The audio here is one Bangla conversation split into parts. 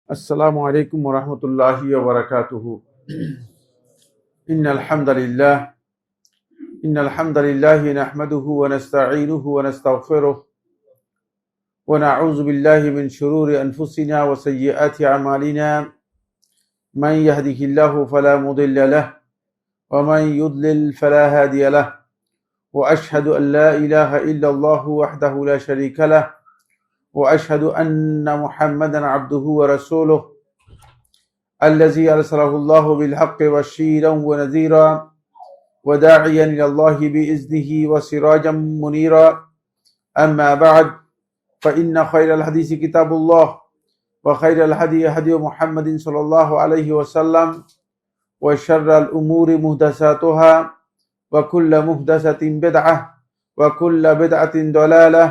السلام عليكم ورحمة الله وبركاته. إن الحمد لله نحمده ونستعينه ونستغفره ونعوذ بالله من شرور أنفسنا وسيئات أعمالنا. من يهده الله فلا مضل له ومن يضلل فلا هادي له، وأشهد أن لا إله إلا الله وحده لا شريك له، وأشهد أن محمدا عبده ورسوله الذي أرسله الله بالحق بشيرا ونذيرا وداعيا إلى الله بإذنه وسراجا منيرا. أما بعد، فإن خير الحديث كتاب الله، وخير الهدي هدي محمد صلى الله عليه وسلم، وشر الأمور محدثاتها، وكل محدثة بدعة، وكل بدعة ضلالة،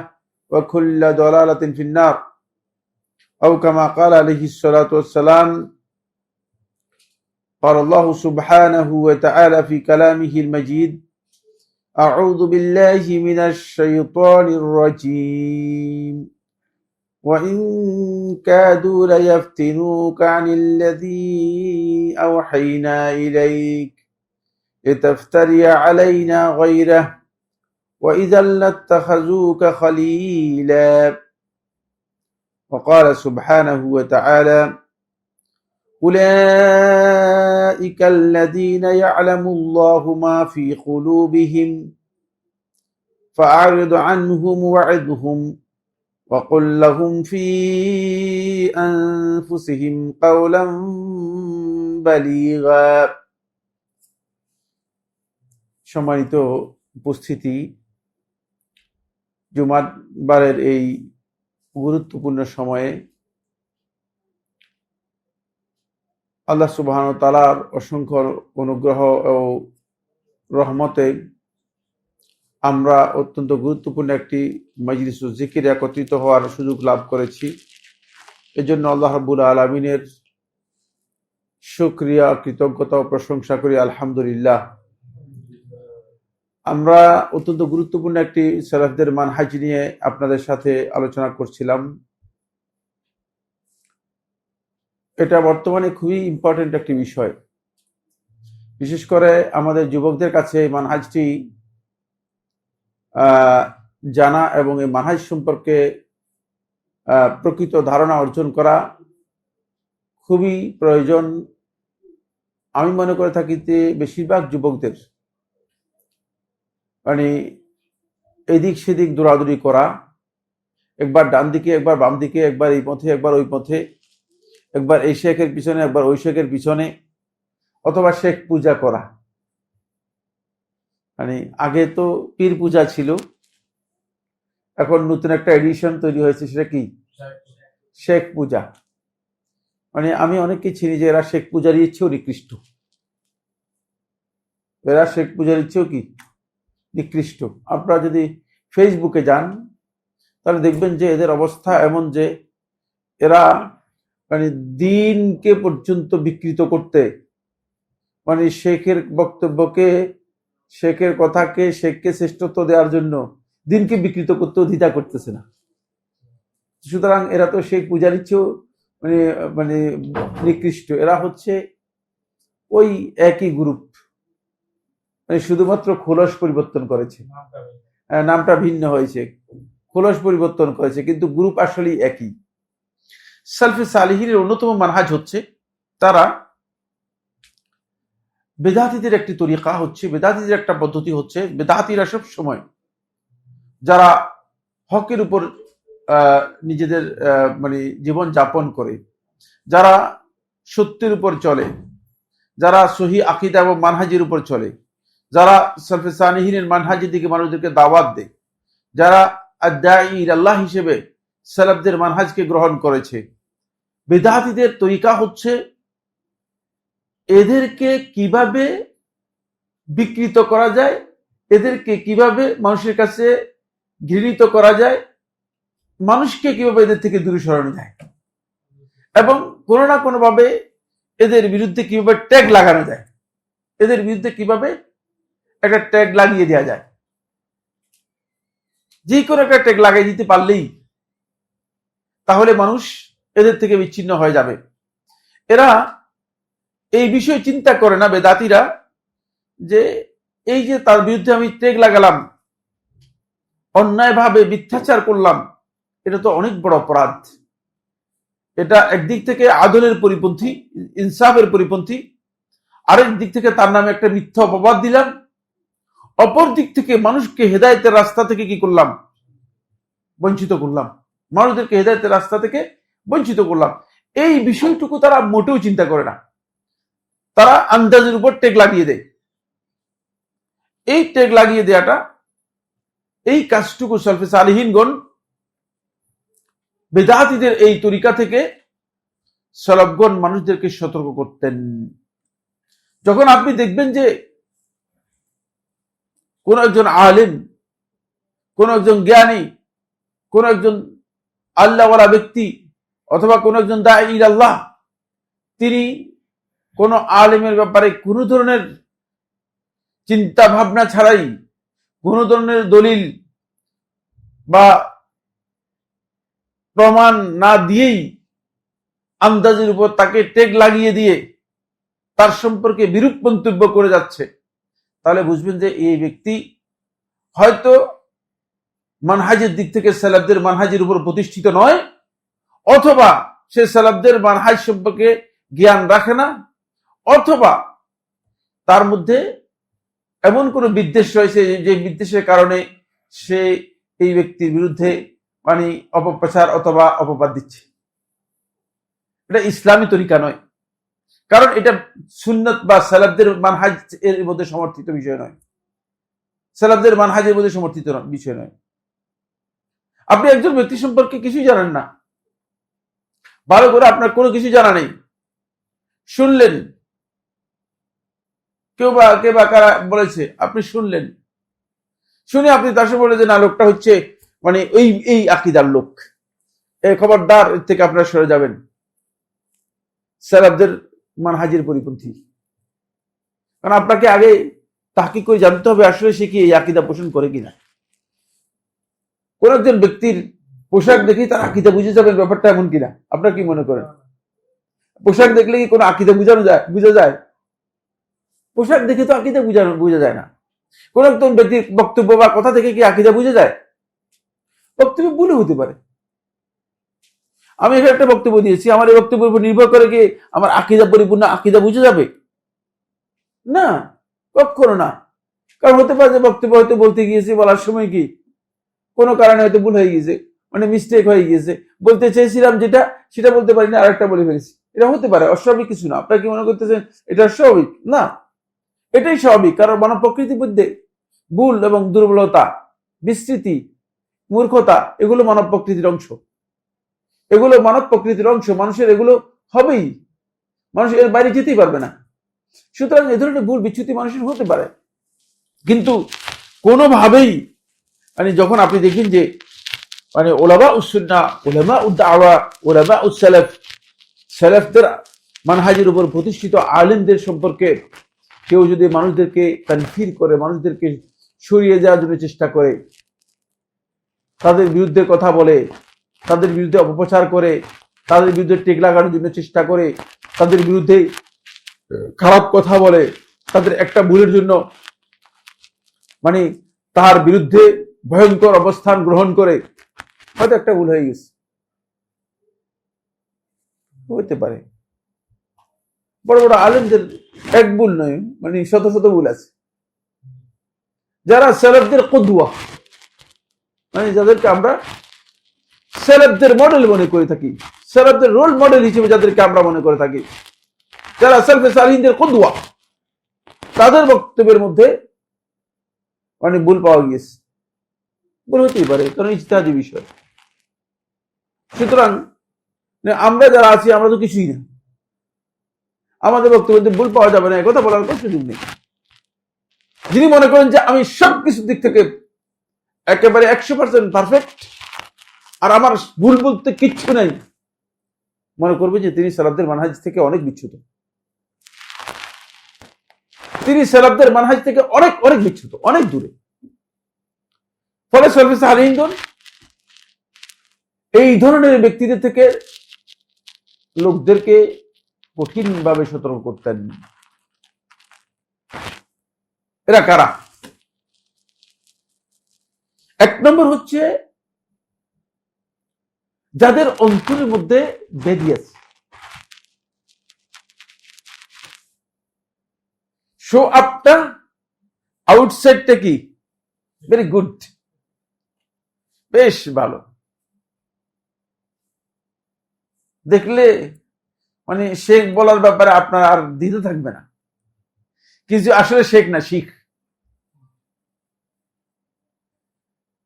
وكل ضلالة في النار، أو كما قال عليه الصلاة والسلام. قال الله سبحانه وتعالى في كلامه المجيد: أعوذ بالله من الشيطان الرجيم، وإن كادوا ليفتنوك عن الذي أوحينا إليك لتفتري علينا غيره وإذا لاتخذوك خليلا. وقال سبحانه وتعالى: أولئك الذين يعلم الله ما في قلوبهم فأعرض عنهم وعظهم وقل لهم في أنفسهم قولا بليغا। সম্মানিত উপস্থিতি, জুমাবারের এই গুরুত্বপূর্ণ সময়ে আল্লাহ সুবহানাহু ওয়া তাআলার অসংখ্য অনুগ্রহ ও রহমতে আমরা অত্যন্ত গুরুত্বপূর্ণ একটি মজলিস ও জিকিরে একত্রিত হওয়ার সুযোগ লাভ করেছি। এজন্য আল্লাহ রাব্বুল আলামিনের শুকরিয়া, কৃতজ্ঞতা ও প্রশংসা করি, আলহামদুলিল্লাহ। আমরা অত্যন্ত গুরুত্বপূর্ণ একটি সালাফদের মানহাজ নিয়ে আপনাদের সাথে আলোচনা করছিলাম। এটা বর্তমানে খুবই ইম্পর্টেন্ট একটি বিষয়, বিশেষ করে আমাদের যুবকদের কাছে এই মানহাজটি জানা এবং এই মানহাজ সম্পর্কে প্রকৃত ধারণা অর্জন করা খুবই প্রয়োজন। আমি মনে করে থাকি যে বেশিরভাগ যুবকদের মানে এদিক সেদিক দৌড়াদৌড়ি করা, একবার ডান দিকে একবার বাম দিকে, একবার এই পথে একবার ওই পথে, একবার এই শেখের পিছনে একবার ওই শেখের পিছনে, অথবা শেখ পূজা করা। মানে আগে তো পীর পূজা ছিল, এখন নতুন একটা এডিশন তৈরি হয়েছে, সেটা কি শেখ পূজা। মানে আমি অনেককে চিনি যে এরা শেখ পূজার ইচ্ছেও নিকৃষ্ট, এরা শেখ পূজার ইচ্ছেও কি নিকৃষ্ট। আপনারা যদি ফেসবুকে যান তাহলে দেখবেন যে এদের অবস্থা এমন যে এরা মানে দিনকে পর্যন্ত বিকৃত করতে, মানে শেখের বক্তব্যকে, শেখের কথাকে, শেখকে শ্রেষ্ঠত্ব দেওয়ার জন্য দিনকে বিকৃত করতেও দ্বিধা করতেছে না। সুতরাং এরা তো শেখ পূজার ইচ্ছেও মানে মানে নিকৃষ্ট। এরা হচ্ছে ওই একই গ্রুপ, মানে শুধুমাত্র খোলস পরিবর্তন করেছে, নামটা ভিন্ন হয়েছে, খোলস পরিবর্তন করেছে, কিন্তু গ্রুপ আসলে একই। সালফে সালিহিনের অন্যতম মানহাজ হচ্ছে তারা বেদাতীদের একটি তরিকা হচ্ছে, বেদাতীদের একটা পদ্ধতি হচ্ছে, বেদাতীরা সব সময় যারা হকের উপর নিজেদের মানে জীবন যাপন করে, যারা সত্যের উপর চলে, যারা সহি আকীদা এবং মানহাজের উপর চলে, যারা সালফে সালিহিনের মানহাজের দিকে মানুষদেরকে দাওয়াত দেয়, যারা আদ-দাঈ ইলাল্লাহ হিসেবে সালাফদের মানহাজকে গ্রহণ করেছে, বেদাতীদের তরিকা হচ্ছে এদেরকে কিভাবে বিকৃত করা যায়, এদেরকে কিভাবে মানুষের কাছে ঘৃণিত করা যায়, মানুষকে কিভাবে এদের থেকে দূরে সরানো যায়, এবং কোনো না কোনো ভাবে এদের বিরুদ্ধে কিভাবে ট্যাগ লাগানো যায়, এদের বিরুদ্ধে কিভাবে একটা ট্যাগ লাগিয়ে দেওয়া যায়। যে কোনো একটা ট্যাগ লাগিয়ে দিতে পারলেই তাহলে মানুষ এদের থেকে বিচ্ছিন্ন হয়ে যাবে। এরা এই বিষয়ে চিন্তা করে না বেদাতিরা, যে এই যে তার বিরুদ্ধে আমি টেক লাগালাম, অন্যায়ভাবে মিথ্যাচার করলাম, এটা তো অনেক বড় অপরাধ। এটা একদিক থেকে আদলের পরিপন্থী, ইনসাফের পরিপন্থী, আরেক দিক থেকে তার নামে একটা মিথ্যা অপবাদ দিলাম, অপর দিক থেকে মানুষকে হেদায়েতের রাস্তা থেকে কি করলাম, বঞ্চিত করলাম, মানুষদেরকে হেদায়েতের রাস্তা থেকে বঞ্চিত করলাম। এই বিষয়টুকু তারা মোটেও চিন্তা করে না, তারা আন্দাজের উপর টেক লাগিয়ে দেয়। এই টেক লাগিয়ে দেয়াটা, এই কাজটুকু সালফে সালিহিনগণ বেদাতীদের এই তরিকা থেকে সালাফগণ মানুষদেরকে সতর্ক করতেন। যখন আপনি দেখবেন যে কোন একজন আলেম, কোন একজন জ্ঞানী, কোন একজন আল্লাহওয়ালা ব্যক্তি অথবা কোন একজন দাঈ ইলাল্লাহ, তিনি কোন আলেমের ব্যাপারে কোন ধরনের চিন্তা ভাবনা ছাড়াই, কোন ধরনের দলিল বা প্রমাণ না দিয়েই আন্দাজের উপর তাকে টেক লাগিয়ে দিয়ে তার সম্পর্কে বিরূপ মন্তব্য করে যাচ্ছে, তাহলে বুঝবেন যে এই ব্যক্তি হয়তো মানহাজের দিক থেকে সালাফদের মানহাজের উপর প্রতিষ্ঠিত নয়, অথবা সে সালাফদের মানহাজ সম্পর্কে জ্ঞান রাখে না, অথবা তার মধ্যে এমন কোন বিদ্বেষ রয়েছে যে বিদ্বেষের কারণে সে এই ব্যক্তির বিরুদ্ধে অপপ্রচার অথবা অপবাদ দিচ্ছে। এটা ইসলামী তরিকা নয়, কারণ এটা সুন্নত বা সালাফদের মানহাজ এর মধ্যে সমর্থিত বিষয় নয়, সালাফদের মানহাজের মধ্যে সমর্থিত বিষয় নয়। আপনি একজন ব্যক্তি সম্পর্কে কিছুই জানেন না, ভালো করে আপনার কোনো কিছু জানা নেই, শুনলেন কে বা কারা বলেছে, আপনি শুনলেন, শুনে আপনি তার সাথে বলে যে না, লোকটা হচ্ছে এই আকীদার লোক, এই খবরদার, এর থেকে আপনারা সরে যাবেন, সালাফদের মানহাজের পরিপন্থী। কারণ আপনাকে আগে তাহকিক করে জানতে হবে আসলে সে কি এই আকীদা পোষণ করে কিনা। কোন একজন ব্যক্তির পোশাক দেখেই তার আকীদা বুঝে যাবেন, ব্যাপারটা এমন কিনা। আপনারা কি মনে করেন? পোশাক দেখলে কি কোনো আকীদা বুঝা যায়? পোশাক দেখে তো আকীদা বোঝা যায় না। কোন একজন ব্যক্তির বক্তব্য বা কথা থেকে কি আকীদা বুঝে যায়? বক্তব্য ভুল হতে পারে। আমি এখানে একটা বক্তব্য দিয়েছি, আমার এই বক্তব্যের উপর নির্ভর করে কি আমার আকীদা পরিপূর্ণ আকীদা বুঝে যাবে? না, কখনো না। কারণ হতে পারে যে বক্তব্য হয়তো বলতে গিয়েছি, বলার সময় কি কোনো কারণে হয়তো ভুল হয়ে গিয়েছে, মিস্টেক হয়ে গিয়েছে, বলতে চেয়েছিলাম যেটা সেটা বলতে পারি না, আরেকটা বলে ফেলেছি। এটা হতে পারে, অস্বাভাবিক কিছু না। আপনারা কি মনে করতেছেন এটা স্বাভাবিক? না, এটাই স্বাভাবিক। কারণ মানব প্রকৃতির মধ্যে ভুল এবং দুর্বলতা, বিস্মৃতি, মূর্খতা, এগুলো মানব প্রকৃতির অংশ, এগুলো মানব প্রকৃতির অংশ। মানুষের এগুলো হবেই, মানুষ এর বাইরে যেতেই পারবে না। সুতরাং এ ধরনের ভুল বিচ্যুতি মানুষের হতে পারে, কিন্তু কোনোভাবেই যখন আপনি দেখেন যে ওলামা উস-সুন্নাহ, উলামা উদ-দাওয়া, উলামা উস-সালাফ, সালাফদের মানহাজের উপর প্রতিষ্ঠিত আলেমদের সম্পর্কে কেউ যদি মানুষদেরকে তানফির করে, মানুষদেরকে সরিয়ে যাওয়ার জন্য চেষ্টা করে, তাদের বিরুদ্ধে কথা বলে, তাদের বিরুদ্ধে অপপ্রচার করে, তাদের বিরুদ্ধে টেক লাগানোর জন্য চেষ্টা করে, তাদের বিরুদ্ধে খারাপ কথা বলে, তাদের একটা ভুলের জন্য তার বিরুদ্ধে ভয়ঙ্কর অবস্থান গ্রহণ করে, হয়তো একটা ভুল হয়ে গেছে, হতে পারে। বড় বড় আলেমদের এক ভুল নয়, শত শত ভুল আছে। যারা সালাফদের কুদওয়া, যাদেরকে আমরা সালাফদের মডেল মনে করে থাকি, সালাফদের রোল মডেল হিসেবে যাদেরকে আমরা মনে করে থাকি, যারা সালফে সালিহিনদের কুদওয়া, তাদের বক্তব্যের মধ্যে ভুল পাওয়া গিয়েছে। ভুল হতেই পারে, কারণ ইজতিহাদি বিষয়। সুতরাং আমরা যারা আছি, আমরা তো কিছুই না, আমাদের বক্তব্যে ভুল পাওয়া যাবে না, কথা বলার কোনো সুযোগ নেই। যিনি মনে করেন যে আমি সবকিছু দিক থেকে একেবারে 100% পারফেক্ট আর আমার ভুল বলতে কিচ্ছু নাই, মনে করবে যে তিনি সালাফদের মানহাজ থেকে অনেক বিচ্যুত, তিনি সালাফদের মানহাজ থেকে অনেক অনেক বিচ্যুত, অনেক দূরে। ফলে সালফে সালিহিনগণ এই ধরনের ব্যক্তিদের থেকে লোকদেরকে কঠিনভাবে সতর্ক করতেন। এরা কারা? এক নম্বর হচ্ছে যাদের অন্তরের মধ্যে ব্যাধি আছে। শো আপটা আউটসাইডটা কি ভেরি গুড, বেশ ভালো, দেখলে মানে শেখ বলার ব্যাপারে আপনার আর দ্বিধা থাকবে না, কিছু আসলে শেখ না, শিখ।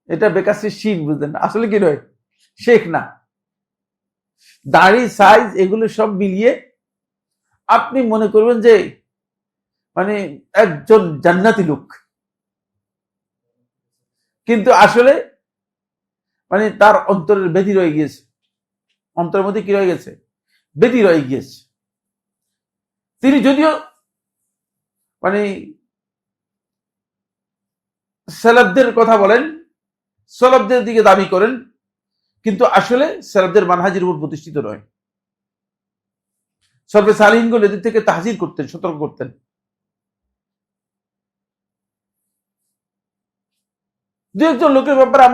এটা বেকাশি শিখ, বুঝলেন? আসলে কি নয়, শেখ না। দাড়ি, সাইজ, এগুলো সব মিলিয়ে আপনি মনে করবেন যে মানে একজন জান্নাতি লোক, কিন্তু আসলে মানে তার অন্তরের ব্যাধি রয়ে গিয়েছে, অন্তরের মধ্যে কি রয়ে গেছে, ব্যাধি রয়ে গিয়েছে। তিনি যদিও মানে সালাফদের কথা বলেন, সালাফদের দিকে দাবি করেন, কিন্তু আসলে সালাফদের মানহাজের উপর প্রতিষ্ঠিত নয়। সলফে সালিহিনগণ এদের থেকে তাহজির করতেন, সতর্ক করতেন। দু একজন লোকের ব্যাপারে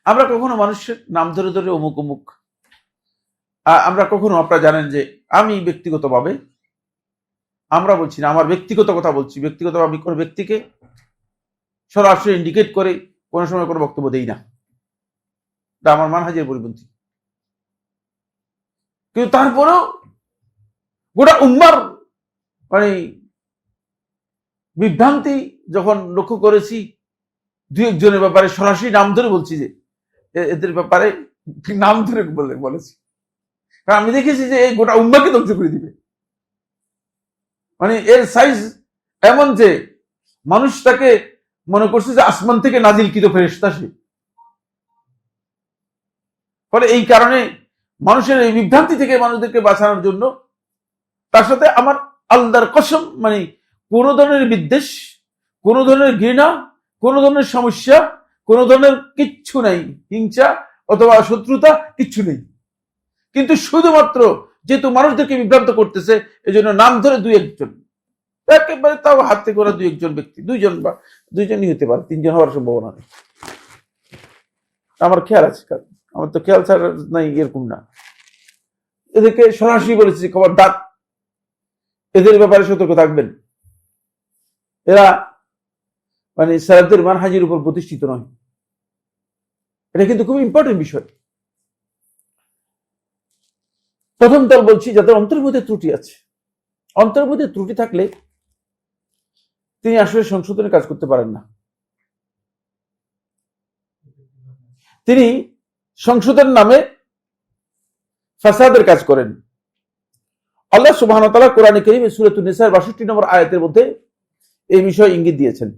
আমরা কখনো মানুষের নাম ধরে ধরে অমুক অমুক, আমরা কখনো, আপনারা জানেন যে আমি ব্যক্তিগতভাবে, আমরা বলছি না, আমার ব্যক্তিগত কথা বলছি, ব্যক্তিগত আমি কোনো ব্যক্তিকে সরাসরি ইন্ডিকেট করে কোনো সময় কোনো বক্তব্য দেই না, এটা আমার মানহাজের পরিপন্থী। কিন্তু তারপরেও গোটা উম্মার মানে বিভ্রান্তি যখন লক্ষ্য করেছি, দুই একজনের ব্যাপারে সরাসরি নাম ধরে বলছি যে এদের ব্যাপারে নাম ধরে বলেছি, কারণ আমি দেখেছি যে এই গোটা উম্মাকে ধ্বংস করে দিবে। মানে এর সাইজ এমন যে মানুষ তাকে মনে করছে যে আসমান থেকে নাজিলকৃত ফেরেশতা সে। ফলে এই কারণে মানুষের এই বিভ্রান্তি থেকে মানুষদেরকে বাঁচানোর জন্য তার সাথে আমার আল্লাহর কসম, মানে কোন ধরনের বিদ্বেষ, কোন ধরনের ঘৃণা, কোন ধরনের সমস্যা, কোন ধরনের কিচ্ছু নাই, হিংসা অথবা শত্রুতা কিচ্ছু নেই। কিন্তু শুধুমাত্র যেহেতু মানুষদেরকে বিভ্রান্ত করতেছে, এই জন্য নাম ধরে দুই একজন, একেবারে তাও হাতে করা দুই একজন ব্যক্তি, দুইজন বা দুইজনই হতে পারে, তিনজন হওয়ার সম্ভাবনা নেই। আমার খেয়াল আছে, আমার তো খেয়াল ছাড়া নাই এরকম না। এদেরকে সরাসরি বলেছি খবরদার, এদের ব্যাপারে সতর্ক থাকবেন, এরা মানে সালাফদের মানহাজের উপর প্রতিষ্ঠিত নয়। এটা কিন্তু খুব ইম্পর্টেন্ট বিষয়। প্রথম দল বলছি যাদের অন্তরের মধ্যে ত্রুটি আছে। অন্তরের মধ্যে ত্রুটি থাকলে তিনি আসলে সংশোধনের কাজ করতে পারেন না, তিনি সংশোধনের নামে ফাসাদের কাজ করেন। আল্লাহ সুবহানাহু ওয়া তাআলা কোরআনে কারীমে সূরাতুন নিসার ৬২ নম্বর আয়াতের মধ্যে এই বিষয়ে ইঙ্গিত দিয়েছেন।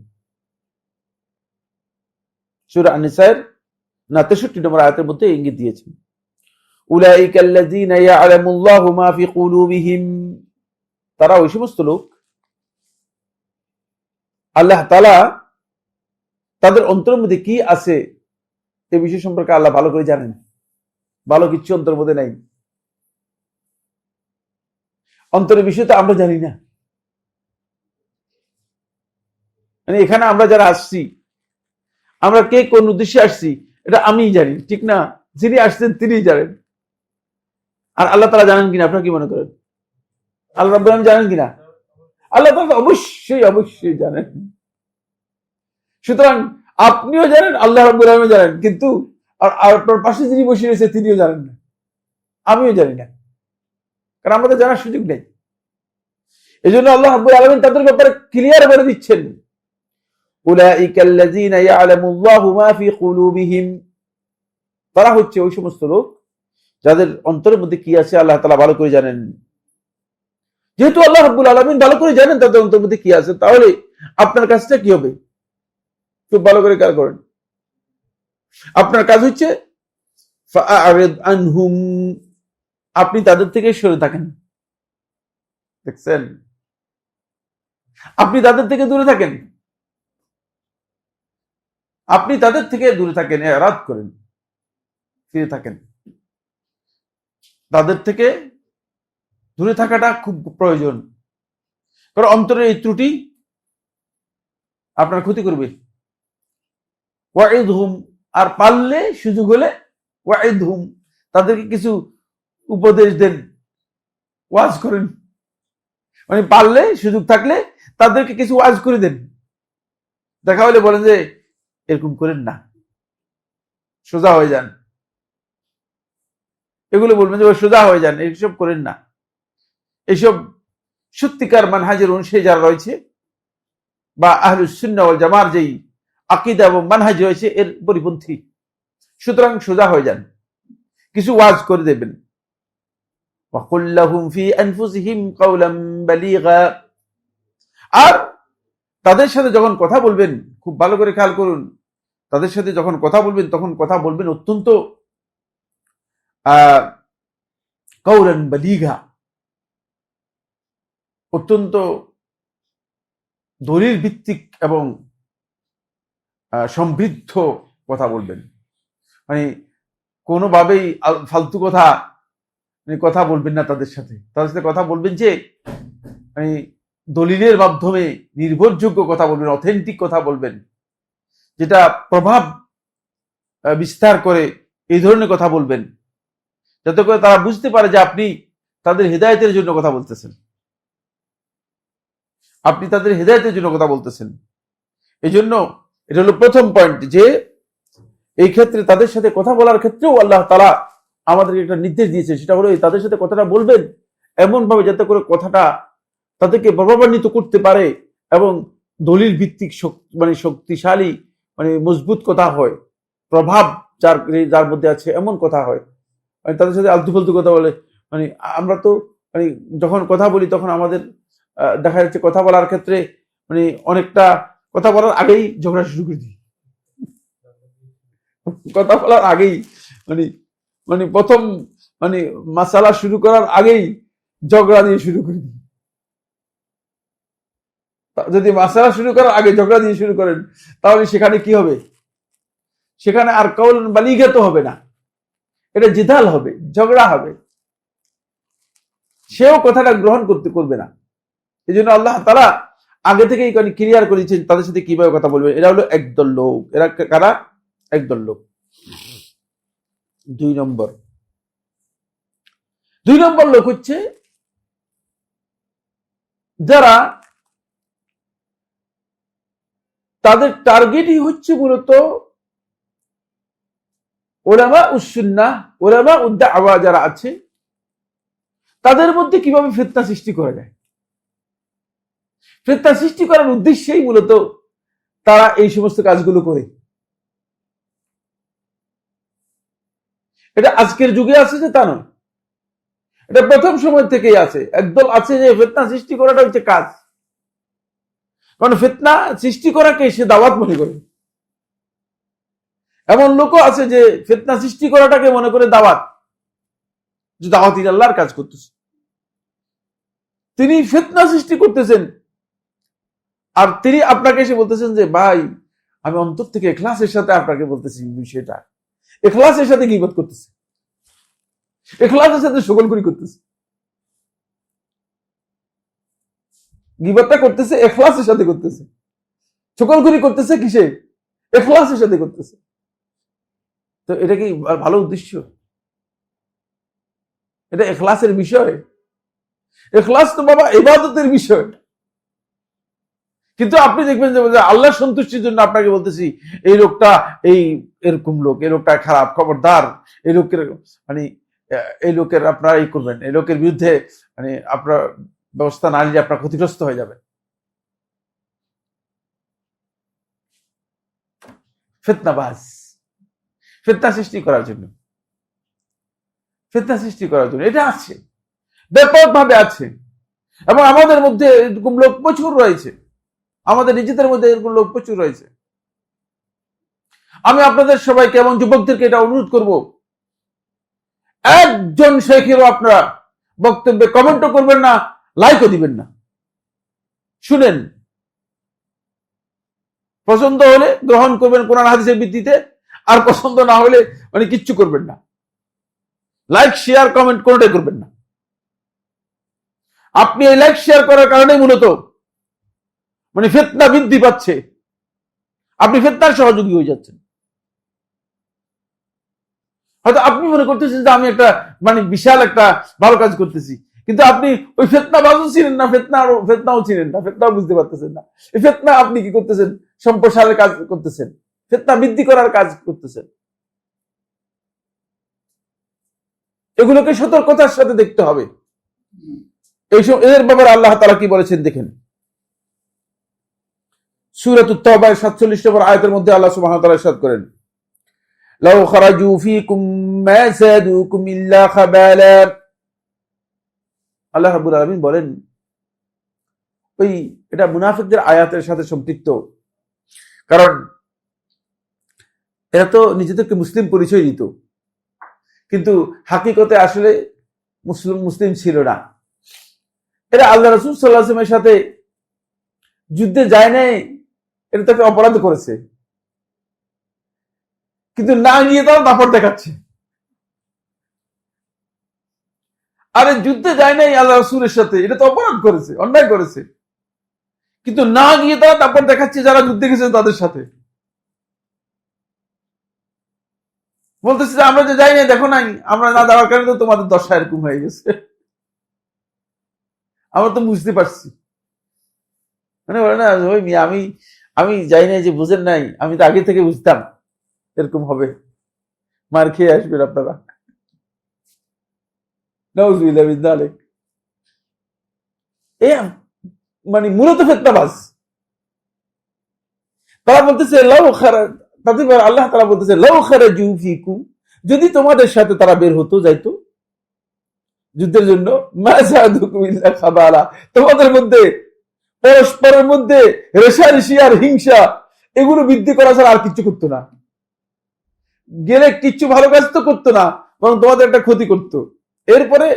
সূরা আন-নিসার ৬৩ নম্বর আয়াতের মধ্যে ইঙ্গিত দিয়েছেন, উলাইকাল্লাযীনা ইয়া'লামুল্লাহু মা ফি কুলুবিহিম, তারা ওই সমস্ত লোক আল্লাহ তাআলা তাদের অন্তরের মধ্যে কি আছে এই বিষয় সম্পর্কে আল্লাহ ভালো করে জানেন। ভালো কিছু অন্তরের মধ্যে নাই, অন্তরের বিষয় তো আমরা জানি না। মানে এখানে আমরা যারা আসছি, আমরা কে কোন উদ্দেশ্যে আসছি এটা আমিই জানি, ঠিক না? যিনি আসছেন তিনিই জানেন। আর আল্লাহ তাআলা জানেন কিনা আপনারা কি মনে করেন? আল্লাহ রাব্বুল আলামিন জানেন কিনা? আল্লাহ তাআলা অবশ্যই জানেন। সুতরাং আপনিও জানেন, আল্লাহ রাব্বুল আলামিন জানেন, কিন্তু আর আপনার পাশে যিনি বসে রয়েছে তিনিও জানেন না, আমিও জানি না, কারণ আমাদের জানার সুযোগ নেই। এই জন্য আল্লাহ রাব্বুল আলামিন তাদের ব্যাপারে ক্লিয়ার বলে দিচ্ছেন, উলাইকাল্লাযীনা ইয়া'লামুল্লাহু মা ফি কুলুবিহিম, তারা হচ্ছে ওই সমস্ত লোক যাদের অন্তরের মধ্যে কি আছে আল্লাহ তাআলা ভালো করে জানেন। যেহেতু আল্লাহ রাব্বুল আলামিন ভালো করে জানেন তাদের অন্তরের মধ্যে কি আছে, তাহলে আপনার কাজটা কি হবে? খুব ভালো করে খেয়াল করেন। আপনার কাজ হচ্ছে ফাআরিদ আনহুম, আপনি তাদের থেকে সরে থাকেন। দেখছেন, আপনি তাদের থেকে দূরে থাকেন, আপনি তাদের থেকে দূরে থাকেন, এরাদ করেন, ফিরে থাকেন। তাদের থেকে দূরে থাকাটা খুব প্রয়োজন, কারণ অন্তরের এই ত্রুটি আপনার ক্ষতি করবে। ওয়াইদহুম, আর পারলে সুযোগ হলে ওয়াইদহুম, তাদেরকে কিছু উপদেশ দেন, ওয়াজ করেন, মানে পারলে সুযোগ থাকলে তাদেরকে কিছু ওয়াজ করে দেন। দেখা হলে বলেন যে এরকম করেন না, সোজা হয়ে যান, এগুলো বলবেন যে সোজা হয়ে যান, এইসব করেন না। এইসব সত্যিকার মানহাজের অনুসারী যারা রয়েছে বা আহলুস সুন্নাহ ওয়াল জামার যেই আকীদা এবং মানহাজ রয়েছে এর পরিপন্থী, সুতরাং সোজা হয়ে যান, কিছু ওয়াজ করে দেবেন। ওয়াকুল লাহুম ফি আনফুসিহিম কাওলাম বালিগা, আর তাদের সাথে যখন কথা বলবেন, খুব ভালো করে খেয়াল করুন, তাদের সাথে যখন কথা বলবেন তখন কথা বলবেন অত্যন্ত কাওলান বালিগা, অত্যন্ত দলিল ভিত্তিক এবং সমৃদ্ধ কথা বলবেন। মানে কোনোভাবেই ফালতু কথা বলবেন না তাদের সাথে কথা বলবেন যে মানে দলিলের মাধ্যমে নির্ভরযোগ্য কথা বলবেন, অথেন্টিক কথা বলবেন, যেটা প্রভাব বিস্তার করে, এই ধরনের কথা বলবেন, যাতে করে তারা বুঝতে পারে যে আপনি তাদের হেদায়েতের জন্য কথা বলতেছেন, আপনি তাদের হেদায়েতের জন্য কথা বলতেছেন। এই জন্য এটা হলো প্রথম পয়েন্ট, যে এই ক্ষেত্রে তাদের সাথে কথা বলার ক্ষেত্রেও আল্লাহ তাআলা আমাদেরকে একটা নির্দেশ দিয়েছে, সেটা হলো তাদের সাথে কথাটা বলবেন এমন ভাবে যাতে করে কথাটা তাদেরকে প্রভাবান্বিত করতে পারে এবং দলিল ভিত্তিক মানে শক্তিশালী, মানে মজবুত কথা হয়, প্রভাব যার মধ্যে আছে এমন কথা হয়। মানে তাদের সাথে আলতু ফালতু কথা বলে, মানে আমরা তো মানে যখন কথা বলি তখন আমাদের দেখা যাচ্ছে কথা বলার ক্ষেত্রে মানে অনেকটা কথা বলার আগেই ঝগড়া শুরু করে দিই, কথা বলার আগেই মানে মানে প্রথম মানে মাসালা শুরু করার আগেই ঝগড়া দিয়ে শুরু করে দিই। যদি মাসালা শুরু করার আগে ঝগড়া দিয়ে শুরু করেন তাহলে সেখানে কি হবে? সেখানে আর কাউল বালিগা তো হবে না, এটা জিদাল হবে, ঝগড়া হবে, সেও কথাটা গ্রহণ করবে না। এই জন্য আল্লাহ তাআলা আগে থেকেই ক্লিয়ার করেছেন তাদের সাথে কিভাবে কথা বলবে। এরা হলো একদল লোক। এরা কারা? একদল লোক। দুই নম্বর লোক হচ্ছে যারা তাদের টার্গেটই হচ্ছে মূলত উলামা উস-সুন্নাহ, উলামা উদ-দাওয়া যারা আছে তাদের মধ্যে কিভাবে ফিতনা সৃষ্টি করা যায়। ফিতনা সৃষ্টি করার উদ্দেশ্যেই মূলত তারা এই সমস্ত কাজগুলো করে। এটা আজকের যুগে আছে যে তা নয়, এটা প্রথম সময় থেকেই আছে। একদল আছে যে ফিতনা সৃষ্টি করাটা হচ্ছে কাজ, কারণ ফিতনা সৃষ্টি করাকে সে দাওয়াত মনে করে। এমন লোকও আছে যে ফিতনা সৃষ্টি করাটাকে মনে করে দাওয়াত, যে দাওয়াত আল্লাহর কাজ করতেছে, তিনি ফিতনা সৃষ্টি করতেছেন, আর তিনি আপনাকে এসে বলতেছেন যে ভাই আমি অন্তর থেকে ইখলাসের সাথে আপনাকে বলতেছি বিষয়টা। ইখলাসের সাথে গীবত করতেছে, ইখলাসের সাথে শুগলখুরি করতেছে, গীবতটা করতেছে ইখলাসের সাথে করতেছে, শুগলখুরি করতেছে কিসে? ইখলাসের সাথে করতেছে। তো এটা কি ভালো উদ্দেশ্য? এটা ইখলাসের বিষয়? ইখলাস তো বাবা ইবাদতের বিষয়। কিন্তু আপনি দেখবেন যে আল্লাহর সন্তুষ্টির জন্য আপনাকে বলতেছি এই লোকটা এরকম লোক, এই লোকটা খারাপ, খবরদার এই লোকের মানে এই লোকের আপনারা এই করবেন, এই লোকের বিরুদ্ধে মানে আপনার ব্যবস্থা না নিলে আপনার ক্ষতিগ্রস্ত হয়ে যাবে। ফিতনাবাজ, ফিতনা সৃষ্টি করার জন্য, ফিতনা সৃষ্টি করার জন্য এটা আছে, ব্যাপকভাবে আছে। এবং আমাদের মধ্যে এরকম লোক প্রচুর রয়েছে, আমাদের নিজেদের মধ্যে এরকম লোক প্রচুর রয়েছে। আমি আপনাদের সবাইকে এবং যুবকদেরকে এটা অনুরোধ করব, একজন শেখেরও আপনারা বক্তব্যে কমেন্টও করবেন না, লাইকও দিবেন না। শুনেন, পছন্দ হলে গ্রহণ করবেন কোরআন হাদিসের ভিত্তিতে, আর পছন্দ না হলে মানে কিচ্ছু করবেন না। লাইক শেয়ার কমেন্ট কোনোটাই করবেন না। আপনি এই লাইক শেয়ার করার কারণে মূলত ফিতনা বৃদ্ধি পাচ্ছে, আপনি ফিতনার সহযোগী হয়ে যাচ্ছেন। হয়তো আপনি মনে করতেছেন যে আমি একটা বিশাল একটা ভালো কাজ করতেছি, কিন্তু আপনি ওই ফিতনাবাজও ছিলেন না, ফিতনাও ছিলেন না, ফিতনাও বুঝতে পারতেছেন না। এই ফিতনা আপনি কি করতেছেন? সম্প্রসারের কাজ করতেছেন, ফিতনা বৃদ্ধি করার কাজ করতেছেন। এগুলোকে সতর্কতার সাথে দেখতে হবে। এইসব এদের ব্যাপারে আল্লাহ তাআলা কি বলেছেন দেখেন। সূরাতুত তাওবা ৪৭ নম্বর আয়াতের মধ্যে আল্লাহ সুবহানাহু ওয়া তাআলা ইরশাদ করেন, লাউ খারাজু ফীকুম মা যাদুকুম ইল্লা খাবালা। আল্লাহ রাব্বুল আলামিন বলেন, এটা মুনাফিকদের আয়াতের সাথে সম্পৃক্ত, কারণ এরা তো নিজেদেরকে মুসলিম পরিচয় দিত, কিন্তু হাকিকতে আসলে মুসলিম ছিল না। এরা আল্লাহ রাসূল সাল্লাল্লাহু আলাইহি ওয়াসাল্লামের সাথে যুদ্ধে যায় নাই, এটা তাকে অপরাধ করেছে, কিন্তু না গিয়ে তারা দাপট দেখাচ্ছে। আরে যুদ্ধে যায় নাই আল্লাহ রাসূলের সাথে, এটা তো অপরাধ করেছে, অন্যায় করেছে, কিন্তু না গিয়ে তারা দাপট দেখাচ্ছে যারা যুদ্ধে গেছে তাদের সাথে। বলতেছে যে আমরা যে যাই নাই, দেখো নাই, আমরা না যাওয়ার কারণে তো তোমাদের দশা এরকম হয়ে গেছে, আমরা তো বুঝতে পারছি। বলে না ওই আমি যাই নাই যে বুঝেন নাই, আমি তো আগে থেকে বুঝতাম এরকম হবে, মার খেয়ে আসবেন আপনারা। মূলত ফিতনাবাজ তারা বলতেছে আল্লাহ তাআলা বলতেছে, লাউ খারাজু ফীকুম, যদি তোমাদের সাথে তারা বের হতো যাইতো যুদ্ধের জন্য, মা যাদুকুম ইল্লা খাবালা, তোমাদের মধ্যে পরস্পরের মধ্যে রেষারেষি আর হিংসা এগুলো বৃদ্ধি করা ছাড়া আর কিছু করতো না। গেলে কিচ্ছু ভালো কাজ তো করতো না, বরং তোমাদের একটা ক্ষতি করতো। এরপরে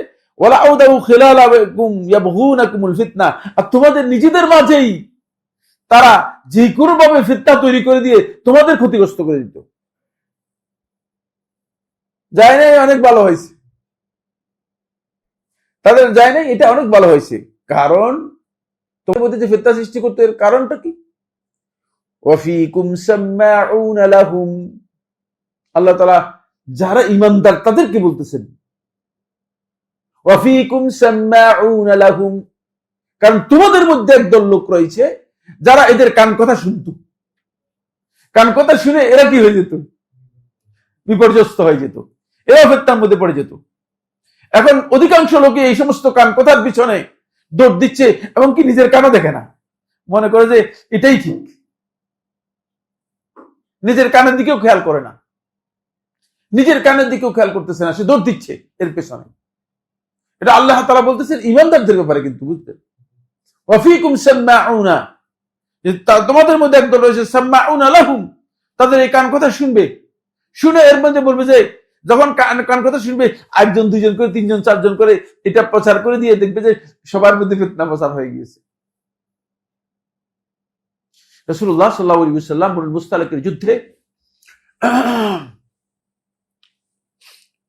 আর তোমাদের নিজেদের মাঝেই তারা যে কোনো ভাবে ফিতনা তৈরি করে দিয়ে তোমাদের ক্ষতিগ্রস্ত করে দিত। যায় নাই, অনেক ভালো হয়েছে, তাদের যায় নাই, এটা অনেক ভালো হয়েছে। কারণ তোমাদের মধ্যে যে ফিতনা সৃষ্টি করতো, এর কারণটা কি? ওয়াফিকুম সাম্মাউনা লাহুম, আল্লাহ তাআলা যারা ঈমানদার তাদেরকে বলতেছেন ওয়াফিকুম সাম্মাউনা লাহুম, কারণ তোমাদের মধ্যে একদল লোক রয়েছে যারা এদের কান কথা শুনতো, কান কথা শুনে এরা কি হয়ে যেত? বিপর্যস্ত হয়ে যেত, এরা ফিতনার মধ্যে পড়ে যেত। এখন অধিকাংশ লোকে এই সমস্ত কান কথার পিছনে দৌড় দিচ্ছে, এবং কি নিজের কানও দেখে না, মনে করে যে এটাই ঠিক, নিজের কানের দিকেও খেয়াল করে না, নিজের কানের দিকেও খেয়াল করতেছে না, সে দৌড় দিচ্ছে এর পেছনে। এটা আল্লাহ তাআলা বলতেছেন ঈমানদারদের ব্যাপারে, কিন্তু বুঝতেন ওয়াফিকুম সাম্মাউনা, তোমাদের মধ্যে একদল রয়েছে সাম্মাউনা লাহুম, তাদের এই কান কথা শুনবে, শুনে এর মধ্যে বলবে যে, যখন কান কথা শুনবে, একজন দুইজন করে তিনজন চারজন করে এটা প্রচার করে দিয়ে দেখবে যে সবার মধ্যে ফিতনা প্রচার হয়ে গিয়েছে। রাসূলুল্লাহ সাল্লাল্লাহু আলাইহি ওয়াসাল্লাম বনু মুস্তালিকের যুদ্ধে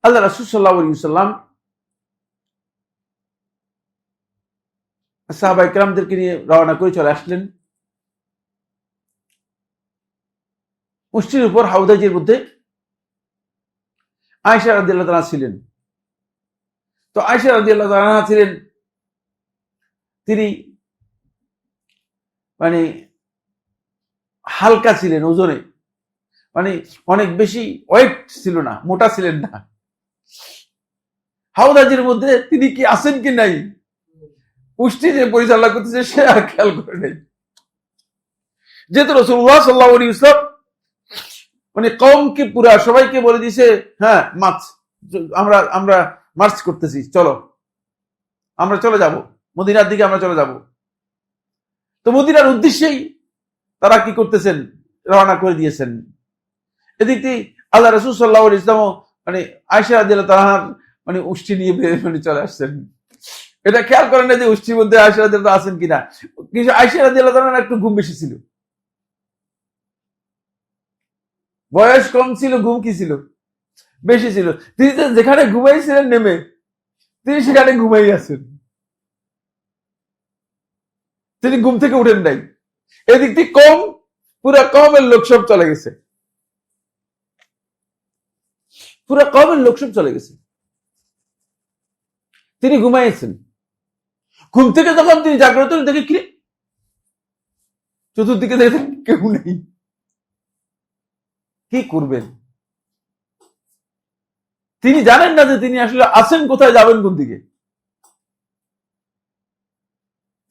আল্লাহ রাসূল সাল্লাল্লাহু আলাইহি ওয়াসাল্লাম সাহাবায়ে কেরামদেরকে নিয়ে রওনা করে চলে আসলেন। উষ্টির উপর হাউদাজির মধ্যে আয়েশা রাদিয়াল্লাহু তাআলা ছিলেন। তো আয়েশা রাদিয়াল্লাহু তাআলা ছিলেন, তিনি হালকা ছিলেন ওজনে, অনেক বেশি ওয়েট ছিল না, মোটা ছিলেন না। হাউদাজির মধ্যে তিনি কি আছেন কি নাই, পুষ্টি যে পরিচালনা করতেছে সে আর খেয়াল করে নেই। যেহেতু রাসূলুল্লাহ সাল্লাল্লাহু আলাইহি ওয়াসাল্লাম কওমকে পুরা সবাইকে বলে দিয়েছে, হ্যাঁ আমরা মার্চ করতেছি, চলো আমরা চলে যাব মদিনার দিকে, আমরা চলে যাব। তো মদিনার উদ্দেশ্যেই তারা কি করতেছেন, রওনা করে দিয়েছেন। এদিকে আল্লাহ রাসূল সাল্লাল্লাহু আলাইহি ওয়াসাল্লাম আয়েশা রাদিয়াল্লাহু তাআলা উষ্টি নিয়ে চলে আসছেন। এটা খেয়াল করেন না যে উষ্টির মধ্যে আয়েশা রাদিয়াল্লাহু তাআলা আছেন কিনা, কিন্তু আয়েশা রাদিয়াল্লাহু তাআলা একটু ঘুম বেশি ছিল, বয়স কম ছিল, ঘুম কি ছিল? বেশি ছিল। তিনি যেখানে ঘুমাইছিলেন নেমে, তিনি সেখানে ঘুমাই আছেন, তিনি ঘুম থেকে উঠেন নাই। এদিক থেকে কম, পুরা কমের লোক সব চলে গেছে, পুরা কমের লোক সব চলে গেছে, তিনি ঘুমাইছেন। ঘুম থেকে যখন তিনি জাগ্রত হলেন, দেখে কি চতুর্দিকে দেখে কেউ নেই, কি করবেন? তিনি জানেন না যে তিনি আসলে আছেন কোথায়, যাবেন কোন দিকে,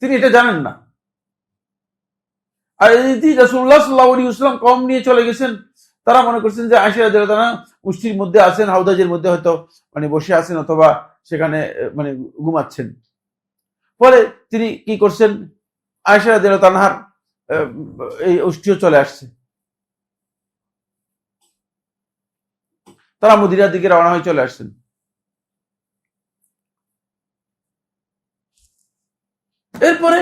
তিনি এটা জানেন না। আর এই রাসূলুল্লাহ সাল্লাল্লাহু আলাইহি ওয়াসাল্লাম কম নিয়ে চলে গেছেন, তারা মনে করছেন যে আয়েশা রাদিয়াল্লাহু তাআলা উষ্টির মধ্যে আছেন, হাউদাজের মধ্যে হয়তো বসে আছেন, অথবা সেখানে ঘুমাচ্ছেন। পরে তিনি কি করছেন, আয়েশা রাদিয়াল্লাহু তাআলার এই উষ্টিও চলে আসছে, তারা মদিনার দিকে রওনা হয়ে চলে আসছেন। এরপরে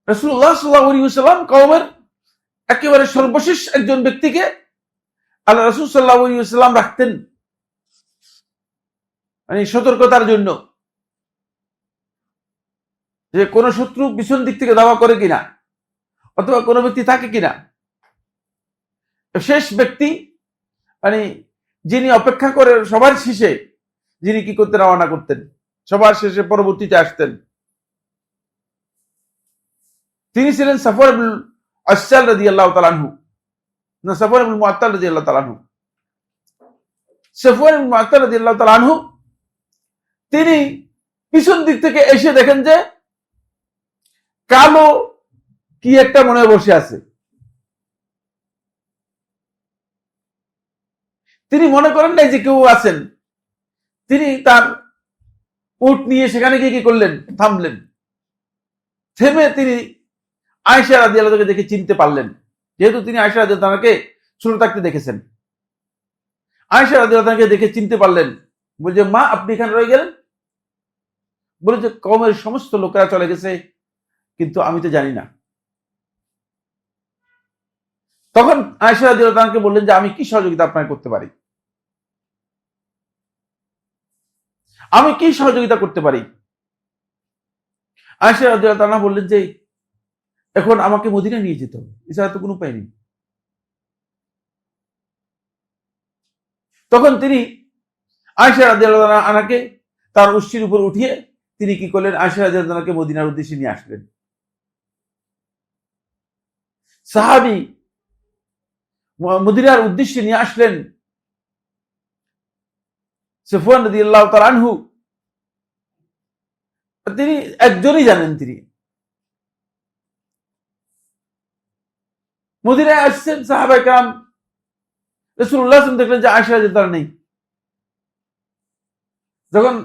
রাসূলুল্লাহ সাল্লাল্লাহু আলাইহি ওয়াসাল্লাম কওমের একেবারে সর্বশেষ একজন ব্যক্তিকে আল্লাহ রাসূল সাল্লাল্লাহু আলাইহি ওয়াসাল্লাম রাখতেন সতর্কতার জন্য, যে কোন শত্রু পিছন দিক থেকে ধাওয়া করে কিনা, অথবা কোন ব্যক্তি থাকে কিনা। শেষ ব্যক্তি যিনি অপেক্ষা করে সবার শেষে, যিনি কি করতে রওনা করতেন, সবার শেষে পরবর্তীতে আসতেন, তিনি ছিলেন সাফওয়ান ইবনে আসাল রাদিয়াল্লাহু তাআলা আনহু, না সাফওয়ান ইবনে মুআত্তাল রাদিয়াল্লাহু তাআলা আনহু। সাফওয়ান ইবনে মুআত্তাল রাদিয়াল্লাহু তাআলা আনহু তিনি পিছন দিক থেকে এসে দেখেন যে কালো কি একটা মনে বসে আছে। তিনি মনে করেন নাই যে কেউ আছেন, তিনি তার উট নিয়ে সেখানে গিয়ে কি করলেন, থামলেন। থেমে তিনি আয়েশা রাদিয়াল্লাহু তাআলাকে দেখে চিনতে পারলেন, যেহেতু তিনি আয়েশা রাদিয়াল্লাহু তাআলাকে ছোট থাকতে দেখেছেন। আয়েশা রাদিয়াল্লাহু তাআলাকে দেখে চিনতে পারলেন, বলছে মা আপনি এখানে রয়ে গেলেন? বলে যে কওমের সমস্ত লোকেরা চলে গেছে, কিন্তু আমি তো জানি না। তখন আয়েশা রাদিয়াল্লাহু তাআলাকে বললেন যে আমি কি সহযোগিতা আপনাকে করতে পারি, আমি কি সহযোগিতা করতে পারি? আয়েশা রাদিয়াল্লাহু তাআলা বললেন যে এখন আমাকে মদিনা নিয়ে যেতে হবে, এছাড়া তো কোনো উপায় নেই। তখন তিনি আয়েশা রাদিয়াল্লাহু আনহাকে তার উষ্ঠির উপর উঠিয়ে তিনি কি করলেন, আয়েশা রাদিয়াল্লাহু আনহাকে মদিনার উদ্দেশ্যে নিয়ে আসলেন। সাহাবী মদিনার উদ্দেশ্যে নিয়ে আসলেন সাফওয়ান রাদিয়াল্লাহু তাআলা আনহু। তিনি একজনই জানেন, তিনি মদিনায় আসছেন। সাহাবায়ে কেরাম রাসূলুল্লাহ সাল্লাল্লাহু আলাইহি ওয়াসাল্লাম দেখলেন যে আয়েশা রাদিয়াল্লাহু তাআলা নেই। যখন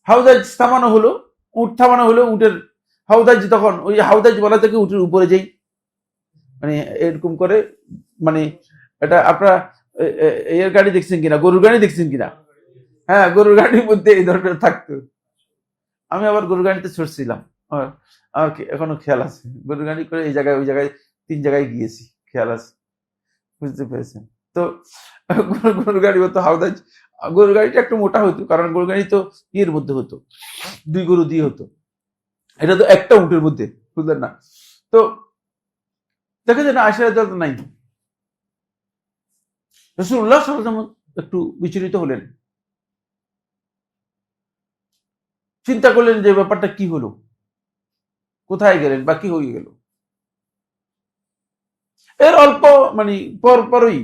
হাউদাজ থামানো হলো, উট থামানো হলো, উটের হাউদাজ, তখন ওই হাউদাজ বলা থেকে উটের উপরে যাই, এরকম করে, এটা আপনারা এর গাড়ি দেখছেন কিনা, গরুর গাড়ি দেখছেন কিনা? হ্যাঁ, গরুর গাড়ির মধ্যে এই ধরনের থাকতো। আমি আবার গরুর গাড়িতে চড়ছিলাম, আমার এখনো খেয়াল আছে। গরুর গাড়ি করে এই জায়গায় ওই জায়গায় 3 জায়গায় গিয়েছি, খেয়াল আছে, বুঝতে পেরেছেন তো? গরুর গাড়ি হতো হাউদাজ। গরুর গাড়িটা একটু মোটা হতো, কারণ গরুর গাড়ি তো ইয়ের মধ্যে হতো, 2 গরু দিয়ে হতো, এটা তো একটা উটের মধ্যে, বুঝলেন না? তো দেখা যায় না আয়েশা রাদিয়াল্লাহু নাই। রাসূলুল্লাহ সাল্লাল্লাহু আলাইহি ওয়াসাল্লাম একটু বিচলিত হলেন, চিন্তা করলেন যে ব্যাপারটা কি হলো, কোথায় গেলেন বা কি হয়ে গেল। এর অল্প পরপরই,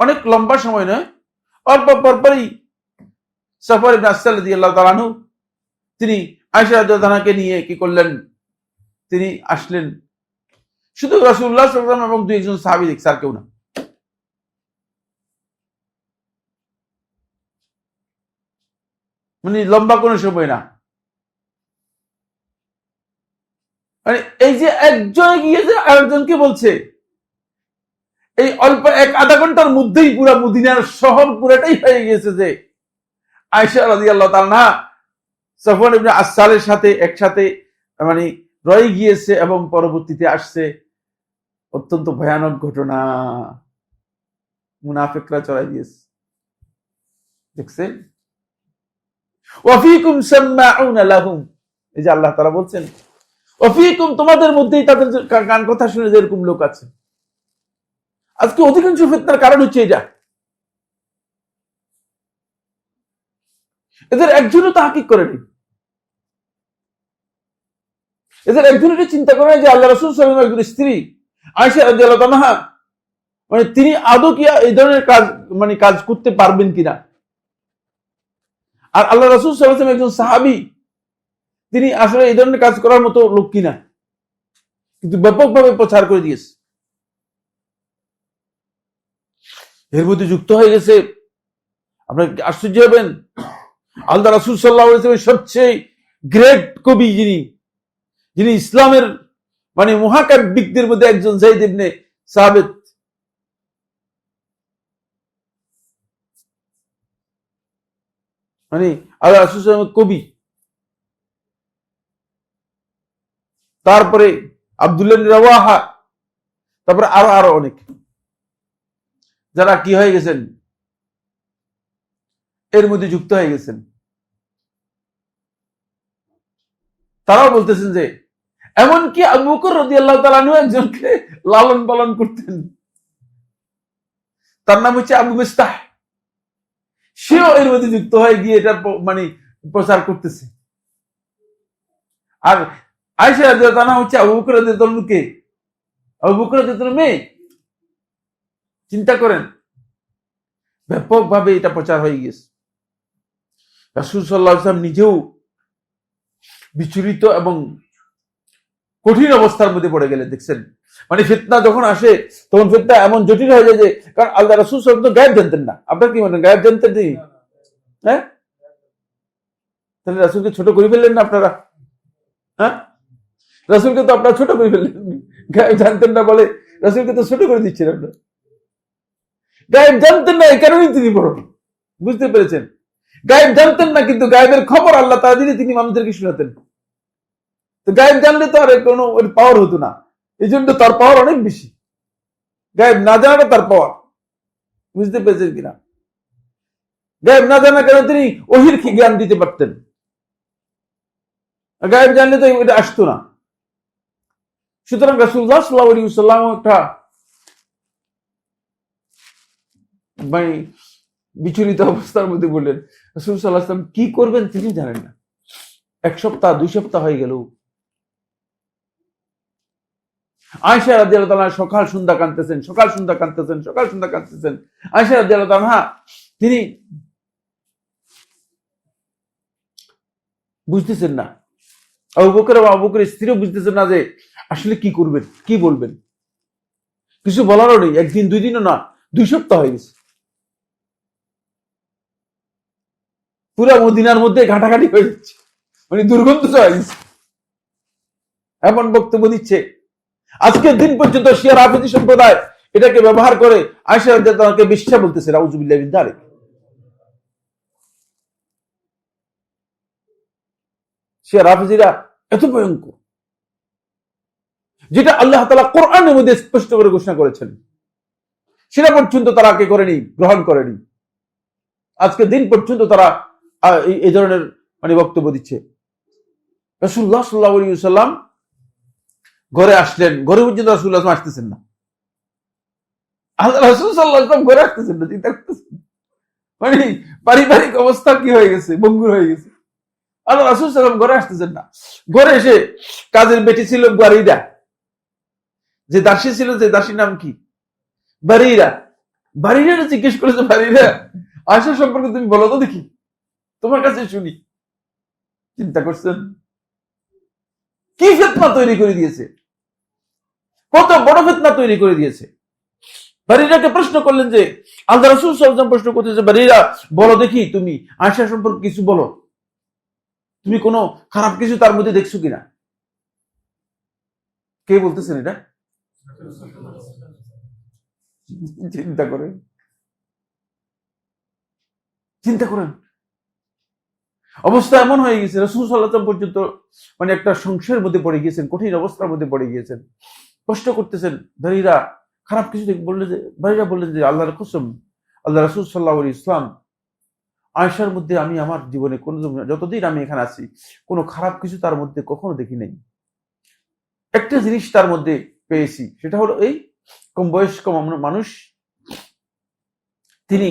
অনেক লম্বা সময় নয়, অল্প পরপরই সাফওয়ান ইবনে আসাল রাদিয়াল্লাহু তাআলা আনহু তিনি আয়েশা রাদিয়াল্লাহু তাআলাকে নিয়ে কি করলেন, তিনি আসলেন। শুধু রাসূলুল্লাহ সাল্লাল্লাহু আলাইহি ওয়াসাল্লাম এবং 2-1 সাহাবী দেখছে, আর কেউ না। লম্বা কোনো সময় না, এই যে একজন গিয়ে যে আরেকজনকে বলছে, এই অল্প 1-আধা ঘন্টার মধ্যেই পুরা মদিনার শহর পুরাটাই হয়ে গিয়েছে যে আয়েশা রাদিয়াল্লাহু তাআলা সাফওয়ান ইবনে আসালের সাথে একসাথে রয়ে গিয়েছে, এবং পরবর্তীতে আসছে। অত্যন্ত ভয়ানক ঘটনা, মুনাফিকরা চড়াই দিয়েছে। দেখছেন, ওয়াফিকুম সাম্মাউনা লাহুম, এই যে আল্লাহ তাআলা বলছেন ওয়াফিকুম, তোমাদের মধ্যেই তাদের গান কথা শুনে যে এরকম লোক আছে। আজকে অধিকাংশ ফিতনার কারণ হচ্ছে এটা, এদের একজনও তাহকিক করেনি, এদের একজনও চিন্তা করে যে আল্লাহ রাসূল সাল্লাল্লাহু আলাইহি ওয়াসাল্লাম একজন স্ত্রী আয়েশা রাদিয়াল্লাহু আনহা, মানে তিনি আদৌ কি এই ধরনের কাজ মানে কাজ করতে পারবেন কিনা। আর আল্লাহ রাসূল সাল্লাল্লাহু আলাইহি ওয়াসাল্লাম একজন সাহাবী, তিনি আসলে এই ধরনের কাজ করার মতো লোক কিনা, কিন্তু ব্যাপকভাবে প্রচার করে দিয়েছে। এর মধ্যে যুক্ত হয়ে গেছে, আপনার আশ্চর্য হবেন, আল্লাহ রাসূল সাল্লাল্লাহু আলাইহি ওয়াসাল্লামের সবচেয়ে গ্রেট কবি যিনি ইসলামের মানে মহাকাব্যিকদের মধ্যে একজন, যায়েদ ইবনে সাবিত, মানে আল্লাহ রাসূল সাল্লাল্লাহু আলাইহি ওয়াসাল্লামের কবি। তারপরে আব্দুল্লাহ ইবনে রাওয়াহা, তারপরে আরো অনেক যারা কি হয়ে গেছেন, এর মধ্যে যুক্ত হয়ে গেছেন। তারাও বলতেছেন যে এমনকি আবু বকর রাদিয়াল্লাহু তাআলা আনহু একজনকে লালন পালন করতেন, তার নাম হচ্ছে আবু মিস্তাহ, সেও এর মধ্যে যুক্ত হয়ে গিয়ে এটা মানে প্রচার করতেছে। আর আয়েশা রাদিয়াল্লাহু তাআলা হচ্ছে আবু বকর রাদিয়াল্লাহু তাআলা কে, আবু বকর রাদিয়াল্লাহু তাআলা মেয়ে। চিন্তা করেন, ব্যাপকভাবে এটা প্রচার হয়ে গেছে। রাসূল সাল্লাল্লাহু আলাইহি ওয়াসাল্লাম নিজেও বিচলিত এবং কঠিন অবস্থার মধ্যে পড়ে গেলেন। দেখছেন, মানে ফিতনা যখন আসে তখন ফিতনা এমন জটিল হয়ে যায় যে, কারণ আল্লাহ রাসূল সাল্লাল্লাহু আলাইহি ওয়াসাল্লাম তো গায়েব জানতেন না। আপনার কি মনে হয় গায়েব জানতেন তিনি? হ্যাঁ, তাহলে রাসূলকে ছোট করে ফেললেন না আপনারা? হ্যাঁ, রাসূলকে তো আপনারা ছোট করে ফেললেন, গায়েব জানতেন না বলে রাসূলকে তো ছোট করে দিচ্ছেন আপনারা। গায়েব জানতেন না, এই কারণেই তিনি বড়, বুঝতে পেরেছেন? গায়েব জানতেন না, কিন্তু গায়েবের খবর আল্লাহ তাআলা দিলে তিনি মানুষদেরকে শোনাতেন। তো গায়েব জানলে তো আর কোনো পাওয়ার হতো না, এই জন্য তার পাওয়ার অনেক বেশি। গায়েব না জানাটা তার পাওয়ার, বুঝতে পেরেছেন কিনা? গায়েব না জানা কেন তিনি ওহির জ্ঞান দিতে পারতেন, গায়েব জানলে তো এটা আসতো না। সুতরাং রাসূলুল্লাহ সাল্লাল্লাহু আলাইহি ওয়াসাল্লাম একটা মানে বিচলিত অবস্থার মধ্যে বললেন। রাসূল সাল্লাল্লাহু আলাইহি ওয়াসাল্লাম কি করবেন তিনি জানেন না। 1 সপ্তাহ 2 সপ্তাহ হয়ে গেল। আয়েশা রাদিয়াল্লাহু তাআলা সকাল সন্ধ্যা কাঁদতেছেন, সকাল সন্ধ্যা কাঁদতেছেন, সকাল সন্ধ্যা কাঁদতেছেন। আয়েশা রাদিয়াল্লাহু তাআলা তিনি বুঝতেছেন না, আবু বকরের স্ত্রীও বুঝতেছেন না যে আসলে কি করবেন, কি বলবেন। কিছু বলারও নেই, একদিন 2 দিনও না, 2 সপ্তাহ হয়ে গেছে। পুরা মদিনার মধ্যে ঘাটাঘাটি হয়ে যাচ্ছে, মানে দুর্গন্ধ হয়ে গেছে। এমন বক্তব্য দিচ্ছে, আজকের দিন পর্যন্ত শিয়া রাফিজি সম্প্রদায় এটাকে ব্যবহার করে আয়েশা রাদিয়াল্লাহু তাআলাকে বেশ্যা বলতেছে। নাউযুবিল্লাহি মিন যালিক। শিয়া রাফিজিরা এত ভয়ঙ্কর, যেটা আল্লাহ তাআলা কোরআনের মধ্যে স্পষ্ট করে ঘোষণা করেছেন, সেটা পর্যন্ত তারা কে করেনি, গ্রহণ করেনি। আজকের দিন পর্যন্ত তারা এই ধরনের মানে বক্তব্য দিচ্ছে। রাসূলুল্লাহ সাল্লাল্লাহু আলাইহি ওয়াসাল্লাম ঘরে আসলেন, ঘরে পর্যন্ত রাসূলুল্লাহ আসতেছেন না। আল্লাহ রাসূল সাল্লাল্লাহু আলাইহি ওয়াসাল্লাম ঘরে আসতেছেন না, চিন্তা করতেছেন মানে পারিবারিক অবস্থা কি হয়ে গেছে, ভঙ্গুর হয়ে গেছে। আল্লাহ রাসূল সাল্লাল্লাহু আলাইহি ওয়াসাল্লাম ঘরে আসতেছেন না। ঘরে এসে কাজের বেটি ছিল বারিরা, যে দাসী ছিল, যে দাসীর নাম কি, বারিরা। বারিরা জিজ্ঞেস করেছে, বারিরা আয়েশা সম্পর্কে তুমি বলো তো দেখি, তোমার কাছে শুনি। চিন্তা করছেন কি ফিতনা তৈরি করে দিয়েছে, কত বড় ফিতনা তৈরি করে দিয়েছে। বারিরাকে প্রশ্ন করলেন যে, আল্লাহ রাসূল সাল্লাল্লাহু আলাইহি ওয়াসাল্লাম প্রশ্ন করতেছে, বারিরা বলো দেখি তুমি আয়েশা সম্পর্কে কিছু বলো, তুমি কোনো খারাপ কিছু তার মধ্যে দেখছো কিনা। কে বলতেছেন এটা? চিন্তা করেন, চিন্তা করেন, অবস্থা এমন হয়ে গেছে। রাসূল সাল্লাল্লাহু আলাইহি ওয়াসাল্লাম পর্যন্ত মানে একটা সংশয়ের মধ্যে পড়ে গিয়েছেন, কঠিন অবস্থার মধ্যে পড়ে গিয়েছেন, কষ্ট করতেছেন। বারিরা খারাপ কিছু বললেন যে, বারিরা বললেন যে আল্লাহর কসম, আল্লাহ রাসূল সাল্লাল্লাহু আলাইহি ওয়াসাল্লাম আয়েশার মধ্যে আমি আমার জীবনে কোনো, যতদিন আমি এখানে আছি, কোনো খারাপ কিছু তার মধ্যে কখনো দেখি নাই। একটা জিনিস তার মধ্যে পেয়েছি, সেটা হলো এই কম বয়স্ক মানুষ, তিনি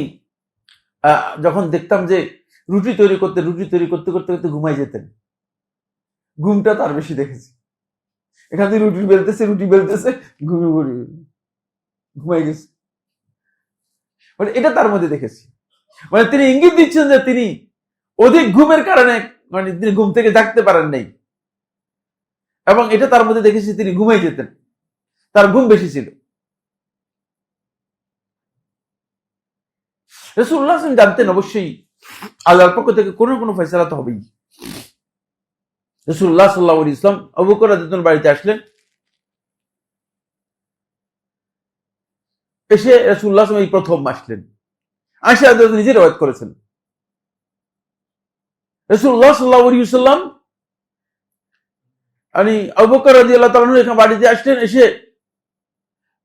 যখন দেখতাম যে রুটি তৈরি করতে করতে করতে ঘুমাই যেতেন। ঘুমটা তার বেশি দেখেছি। এখান থেকে রুটি বেলতেছে ঘুমাই গেছে, মানে এটা তার মধ্যে দেখেছি। মানে তিনি ইঙ্গিত দিচ্ছেন যে তিনি অধিক ঘুমের কারণে মানে তিনি ঘুম থেকে জাগতে পারেন নাই, এবং এটা তার মধ্যে দেখেছি তিনি ঘুমাই যেতেন, তার ঘুম বেশি ছিল। রাসূলুল্লাহ সাল্লাল্লাহু আলাইহি ওয়াসাল্লাম জানতেন অবশ্যই আল্লাহর পক্ষ থেকে কোনো না কোনো ফয়সালা তো হবেই। রাসূলুল্লাহ সাল্লাল্লাহু আলাইহি ওয়াসাল্লাম আবু বকর রাদিয়াল্লাহু আনহু বাড়িতে আসলেন। এসে রাসূলুল্লাহ সাল্লাল্লাহু আলাইহি ওয়াসাল্লাম এই প্রথম আসলেন। আয়েশা রাদিয়াল্লাহু নিজে রওয়ায়াত করেছেন। রাসূলুল্লাহ সাল্লাল্লাহু আলাইহি ওয়াসাল্লাম আবু বকর রাদিয়াল্লাহু তাআলা এখানে বাড়িতে আসলেন। এসে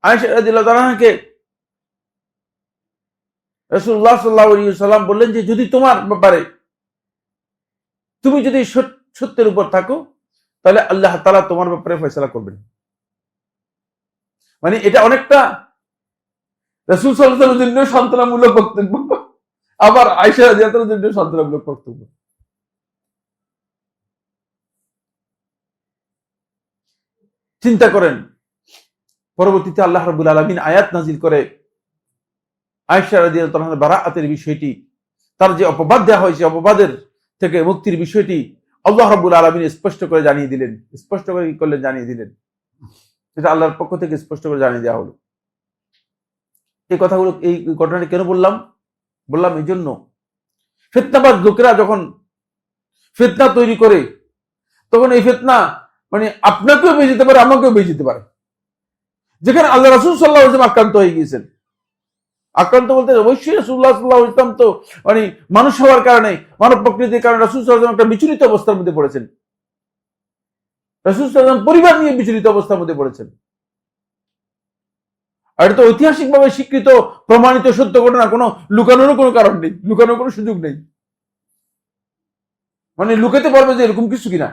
আয়েশা রাদিয়াল্লাহু তাআলাকে রাসূলুল্লাহ সাল্লাল্লাহু আলাইহি ওয়াসাল্লাম বললেন যে যদি তোমার ব্যাপারে তুমি যদি সত্যের উপর থাকো, তাহলে আল্লাহ তাআলা তোমার ব্যাপারে ফয়সালা করবেন। মানে এটা অনেকটা রাসূল সাল্লাল্লাহু আলাইহি ওয়াসাল্লামের জন্য সান্ত্বনামূলক বক্তব্য, আবার আয়েশা রাদিয়াল্লাহু তাআলার জন্য সান্ত্বনামূলক বক্তব্য। চিন্তা করেন, পরবর্তীতে আল্লাহ রাব্বুল আলামিন আয়াত নাজিল করে আয়েশা রাদিয়াল্লাহু তাআলার বারাআতের বিষয়টি, তার যে অপবাদ দেওয়া হয়েছে, অপবাদের থেকে মুক্তির বিষয়টি আল্লাহ রাব্বুল আলামিন স্পষ্ট করে জানিয়ে দিলেন। স্পষ্ট করে কি করলেন? জানিয়ে দিলেন। এটা আল্লাহর পক্ষ থেকে স্পষ্ট করে জানিয়ে দেওয়া হলো। এই কথাগুলো, এই ঘটনাটি কেন বললাম এই জন্য, ফিতনাবাজ লোকেরা যখন ফিতনা তৈরি করে, তখন এই ফিতনা মানে আপনাকেও বেঁচে যেতে পারে, আমাকেও বেঁচে যেতে পারে। যেখানে আল্লাহ রাসূল সাল্লাল্লাহু আলাইহি ওয়াসাল্লাম আক্রান্ত হয়ে গিয়েছেন, আক্রান্ত বলতে অবশ্যই রাসূলুল্লাহ সাল্লাল্লাহু আলাইহি ওয়াসাল্লাম তো মানে মানুষ হওয়ার কারণে, মানব প্রকৃতির কারণে রাসূল সাল্লাল্লাহু আলাইহি ওয়াসাল্লাম একটা বিচলিত অবস্থার মধ্যে পড়েছেন। রাসূল সাল্লাল্লাহু আলাইহি ওয়াসাল্লাম পরিবার নিয়ে বিচলিত অবস্থার মধ্যে পড়েছেন। আর এটা তো ঐতিহাসিকভাবে স্বীকৃত প্রমাণিত সত্য ঘটনা, কোনো লুকানোর কোনো কারণ নেই, লুকানোর কোনো সুযোগ নেই। মানে লুকাতে পারবে যে এরকম কিছু কিনা।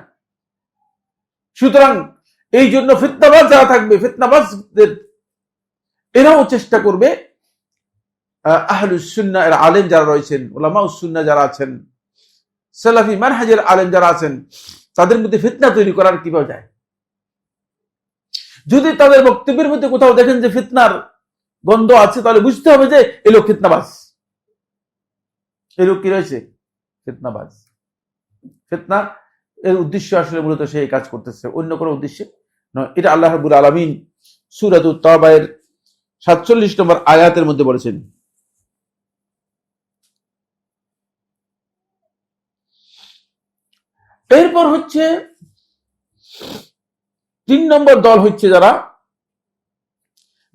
সুতরাং এই জন্য ফিতনাবাজ যারা থাকবে, ফিতনাবাজদের এরাও চেষ্টা করবে আহলুস সুন্নাহ এর আলেম যারা রয়েছেন, উলামাউস সুন্নাহ যারা আছেন, সালাফি মানহাজের আলেম যারা আছেন, তাদের মধ্যে ফিতনা তৈরি করার কিভাবে যায়। যদি তাদের বক্তব্যের মধ্যে কোথাও দেখেন যে ফিতনার গন্ধ আছে, তাহলে বুঝতে হবে যে এই লোক ফিতনাবাজ, এই লোক কি রয়েছে? ফিতনাবাজ। ফিতনা এর উদ্দেশ্য আসলে মূলত সেই কাজ করতেছে, অন্য কোনো উদ্দেশ্যে নয়। এটা আল্লাহ রাব্বুল আলামিন সূরাতুত তাওবা এর ৪৭ নম্বর আয়াতের মধ্যে বলেছেন। এরপর হচ্ছে ৩ নম্বর দল হচ্ছে যারা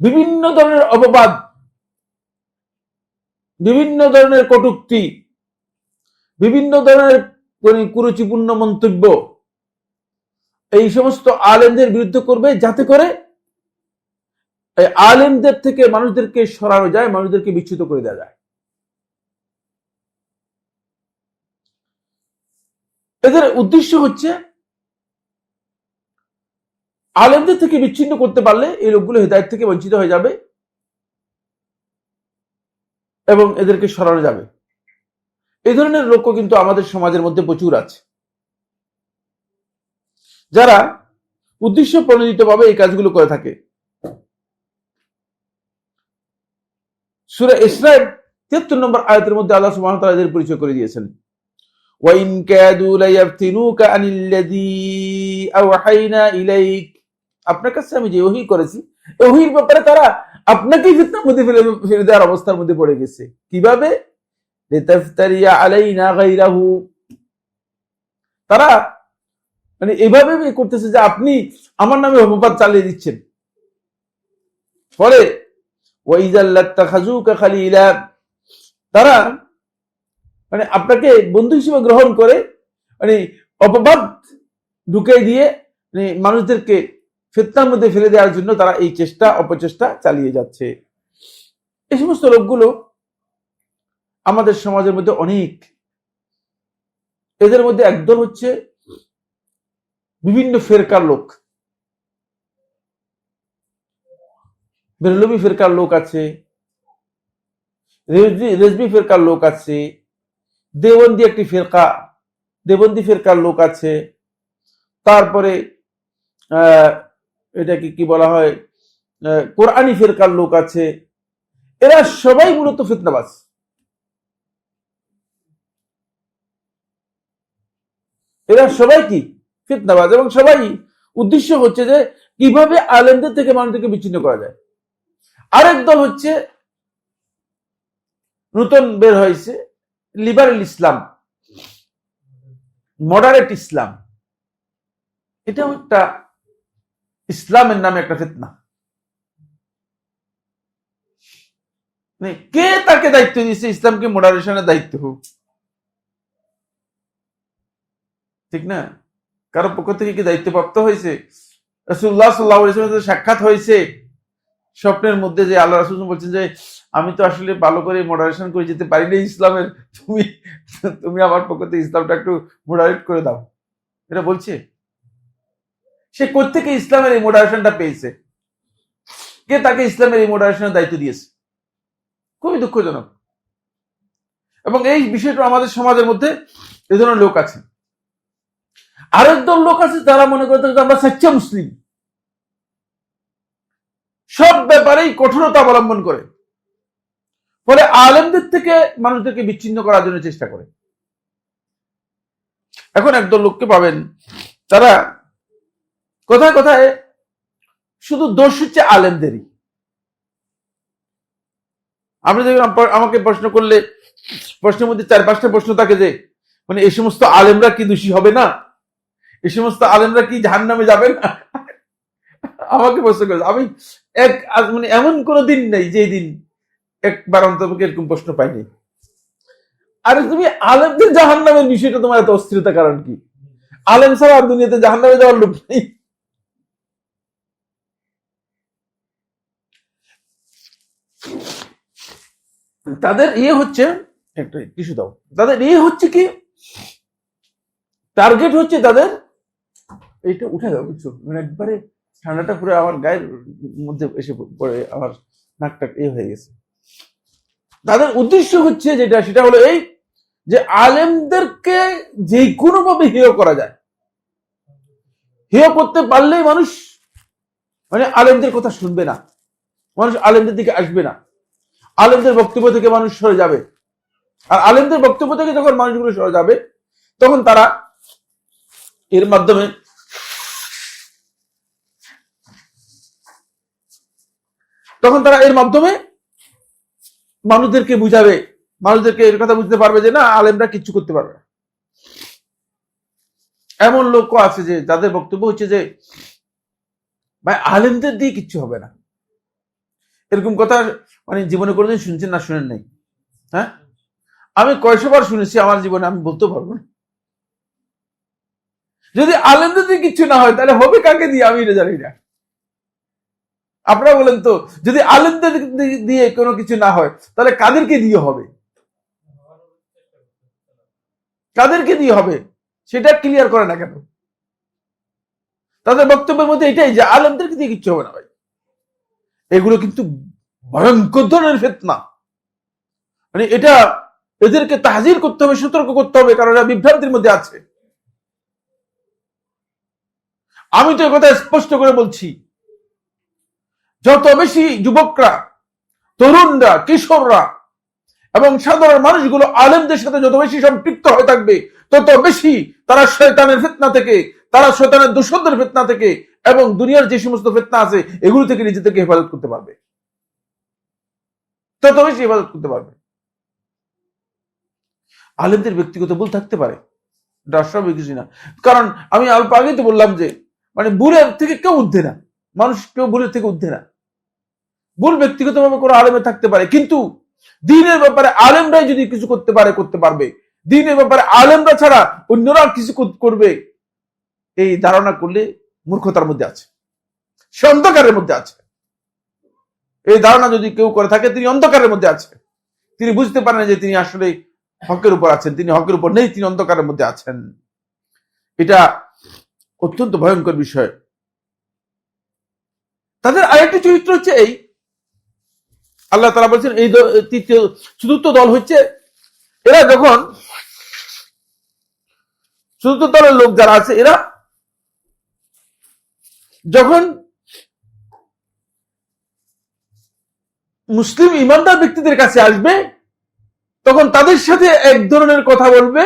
বিভিন্ন ধরনের অপবাদ, বিভিন্ন ধরনের কটূক্তি, বিভিন্ন ধরনের কুরুচিপূর্ণ মন্তব্য এই সমস্ত আলেমদের বিরুদ্ধে করবে, যাতে করে আলেমদের থেকে মানুষদেরকে সরানো যায়, মানুষদেরকে বিচ্যুত করে দেওয়া যায়। এদের উদ্দেশ্য হচ্ছে আলেমদের থেকে বিচ্ছিন্ন করতে পারলে এই লোকগুলো হেদায়েত থেকে বঞ্চিত হয়ে যাবে এবং এদেরকে সরানো যাবে। এই ধরনের লোকও কিন্তু আমাদের সমাজের মধ্যে প্রচুর আছে, যারা উদ্দেশ্য প্রণোদিতভাবে এই কাজগুলো করে থাকে। সূরা ইসরা ৭৩ নম্বর আয়াতের মধ্যে আল্লাহ সুবহানাহু ওয়া তাআলা এদের পরিচয় করে দিয়েছেন। ওয়াইন কাদু লায়াফতিনুকা আনিল্লাযী আওহাইনা ইলাইক, আপনার কাছে আমি যে ওহী করেছি, এই ওহীর ব্যাপারে তারা আপনাকেই ফিতনার মধ্যে ফেলে দেওয়ার অবস্থার মধ্যে পড়ে গেছে। কিভাবে? লিতাফতারিয়া আলাইনা গায়রাহু, তারা মানে এইভাবে করতেছে যে আপনি আমার নামে অপবাদ চালিয়ে দিচ্ছেন। ফলে ওয়াইযাল লাত্তাখাযুকা খালিলা, তারা মানে আপনাকে বন্ধু হিসেবে গ্রহণ করে মানে অপবাদ ঢুকিয়ে দিয়ে মানে মানুষদেরকে ফিতনার মধ্যে ফেলে দেওয়ার জন্য তারা এই অপচেষ্টা চালিয়ে যাচ্ছে। এই সমস্ত লোকগুলো আমাদের সমাজের মধ্যে অনেক, এদের মধ্যে একদল হচ্ছে বিভিন্ন ফেরকার লোক। বেরলভী ফেরকার লোক আছে, রেজবি ফেরকার লোক আছে, দেওবন্দি একটি ফেরকা, দেওবন্দি ফেরকার লোক আছে, তারপরে এটাকে কি বলা হয়, কোরআনী ফেরকার লোক আছে। এরা সবাই মূলত ফিতনাবাজ। এরা সবাই কি ফিতনাবাজ, এবং সবাই উদ্দেশ্য হচ্ছে যে কিভাবে আলেমদের থেকে মানুষদেরকে বিচ্ছিন্ন করা যায়। আরেক দল হচ্ছে নতুন বের হয়েছে লিবারেল ইসলাম, মডারেট ইসলাম। এটাও একটা ইসলামের নামে একটা ফিতনা। কে তাকে দায়িত্ব দিয়েছে ইসলামকে মডারেশনের দায়িত্ব হোক? ঠিক না? কারো পক্ষ থেকে কি দায়িত্বপ্রাপ্ত হয়েছে? রাসূলুল্লাহ সাল্লাল্লাহু আলাইহি ওয়াসাল্লামের সাক্ষাৎ হয়েছে স্বপ্নের মধ্যে, যে আল্লাহ রাসূল বলছেন যে আমি তো আসলে ভালো করে মডারেশন করে যেতে পারি না ইসলামের, তুমি আমার পক্ষ থেকে ইসলামটা একটু মডারেট করে দাও। এটা বলছে। সে কোত্থেকে ইসলামের এই মডারেশনটা পেয়েছে? কে তাকে ইসলামের এই মডারেশনের দায়িত্ব দিয়েছে? খুবই দুঃখজনক। এবং এই বিষয়টা আমাদের সমাজের মধ্যে এই ধরনের লোক আছে। আরেক দল লোক আছে যারা মনে করতে আমরা সচ্চা মুসলিম, সব ব্যাপারেই কঠোরতা অবলম্বন করে, ফলে আলেমদের থেকে মানুষদেরকে বিচ্ছিন্ন করার জন্য চেষ্টা করে। এখন একদল লোককে পাবেন তারা কথায় কথায় শুধু দোষ হচ্ছে আলেমদেরই। আপনি দেখবেন আমাকে প্রশ্ন করলে প্রশ্নের মধ্যে 4-5টা প্রশ্ন থাকে যে মানে এই সমস্ত আলেমরা কি দোষী হবে না, এই সমস্ত আলেমরা কি জাহান্নামে যাবে না। আমাকে প্রশ্ন করে, আমি মানে এমন কোনো দিন নেই যে দিন একবার অন্তত এরকম প্রশ্ন পাইনি। আরে তুমি আলেমদের জাহান্নামের বিষয়টা তোমার এত অস্থিরতা কারণ কি? আলেম ছাড়া আর দুনিয়াতে জাহান্নামে যাওয়ার লোক নেই। তাদের হচ্ছে একটা টিস্যু দাও, তাদের হচ্ছে কি টার্গেট হচ্ছে তাদের এইটা উঠে দাও, বুঝছো? মানে একবারে ঠান্ডাটা পুরো আমার গায়ের মধ্যে এসে পড়ে, আমার নাকটা হয়ে গেছে। তাদের উদ্দেশ্য হচ্ছে যেটা, সেটা হলো এই যে আলেমদেরকে যে কোনো ভাবে হেয় করা যায়। হেয় করতে পারলেই মানুষ মানে আলেমদের কথা শুনবে না, মানুষ আলেমদের দিকে আসবে না, আলেমদের বক্তব্য থেকে মানুষ সরে যাবে। আর আলেমদের বক্তব্য থেকে যখন মানুষগুলো সরে যাবে, তখন তারা এর মাধ্যমে মানুষদেরকে বুঝাবে, মানুষদেরকে এর কথা বুঝতে পারবে যে না আলেমরা কিচ্ছু করতে পারবে না। এমন লোকও আছে যে যাদের বক্তব্য হচ্ছে যে ভাই আলেমদের দিয়ে কিচ্ছু হবে না। এরকম কথা মানে জীবনে কোনোদিন শুনছেন না শুনেন নাই? হ্যাঁ, আমি কয়শবার শুনেছি আমার জীবনে, আমি বলতে পারবো না। যদি আলেমদের দিয়ে কিচ্ছু না হয় তাহলে হবে কাকে দিয়ে, আমি এটা জানি না। আপনারা বলেন তো, যদি আলেমদের দিয়ে কোনো কিছু না হয় তাহলে কাদেরকে দিয়ে হবে? কাদেরকে দিয়ে হবে সেটা ক্লিয়ার করে না কেন? তাদের বক্তব্যের মধ্যে এটাই যে আলেমদেরকে দিয়ে কিচ্ছু হবে না। ভাই এগুলো কিন্তু ভয়ঙ্কর ধরনের ফিতনা। মানে এটা এদেরকে তাহজির করতে হবে, সতর্ক করতে হবে, কারণ এরা বিভ্রান্তির মধ্যে আছে। আমি তো কথা স্পষ্ট করে বলছি, যত বেশি যুবকরা, তরুণরা, কিশোররা এবং সাধারণ মানুষগুলো আলেমদের সাথে যত বেশি সম্পৃক্ত হয়ে থাকবে, তত বেশি তারা শয়তানের ফিতনা থেকে, তারা শয়তানের দোষরদের ফিতনা থেকে এবং দুনিয়ার যে সমস্ত ফিতনা আছে এগুলো থেকে নিজেদেরকে হেফাজত করতে পারবে, তত বেশি হেফাজত করতে পারবে। আলেমদের ব্যক্তিগত ভুল থাকতে পারে, এটা অস্বাভাবিক কিছু না। কারণ আমি অল্প আগেই তো বললাম যে মানে ভুলের থেকে কেউ ঊর্ধ্বে না, মানুষ কেউ ভুলের থেকে ঊর্ধ্বে না। ভুল ব্যক্তিগতভাবে কোনো আলেমে থাকতে পারে, কিন্তু দ্বীনের ব্যাপারে আলেমরাই যদি কিছু করতে পারে, করতে পারবে। দ্বীনের ব্যাপারে আলেমরা ছাড়া অন্যরা কিছু করবে, এই ধারণা করলে মূর্খতার মধ্যে আছে, সে অন্ধকারের মধ্যে আছে। এই ধারণা যদি কেউ করে থাকে তিনি অন্ধকারের মধ্যে আছে, তিনি বুঝতে পারেন যে তিনি আসলে হকের উপর আছেন, তিনি হকের উপর নেই, তিনি অন্ধকারের মধ্যে আছেন। এটা অত্যন্ত ভয়ঙ্কর বিষয়। তাদের আরেকটি চরিত্র হচ্ছে এই, আল্লাহ তাআলা বলছেন এই চতুর্থ দল হচ্ছে এরা, যখন চতুর্থ দলের লোক যারা আছে এরা যখন মুসলিম ইমানদার ব্যক্তিদের কাছে আসবে তখন তাদের সাথে এক ধরনের কথা বলবে,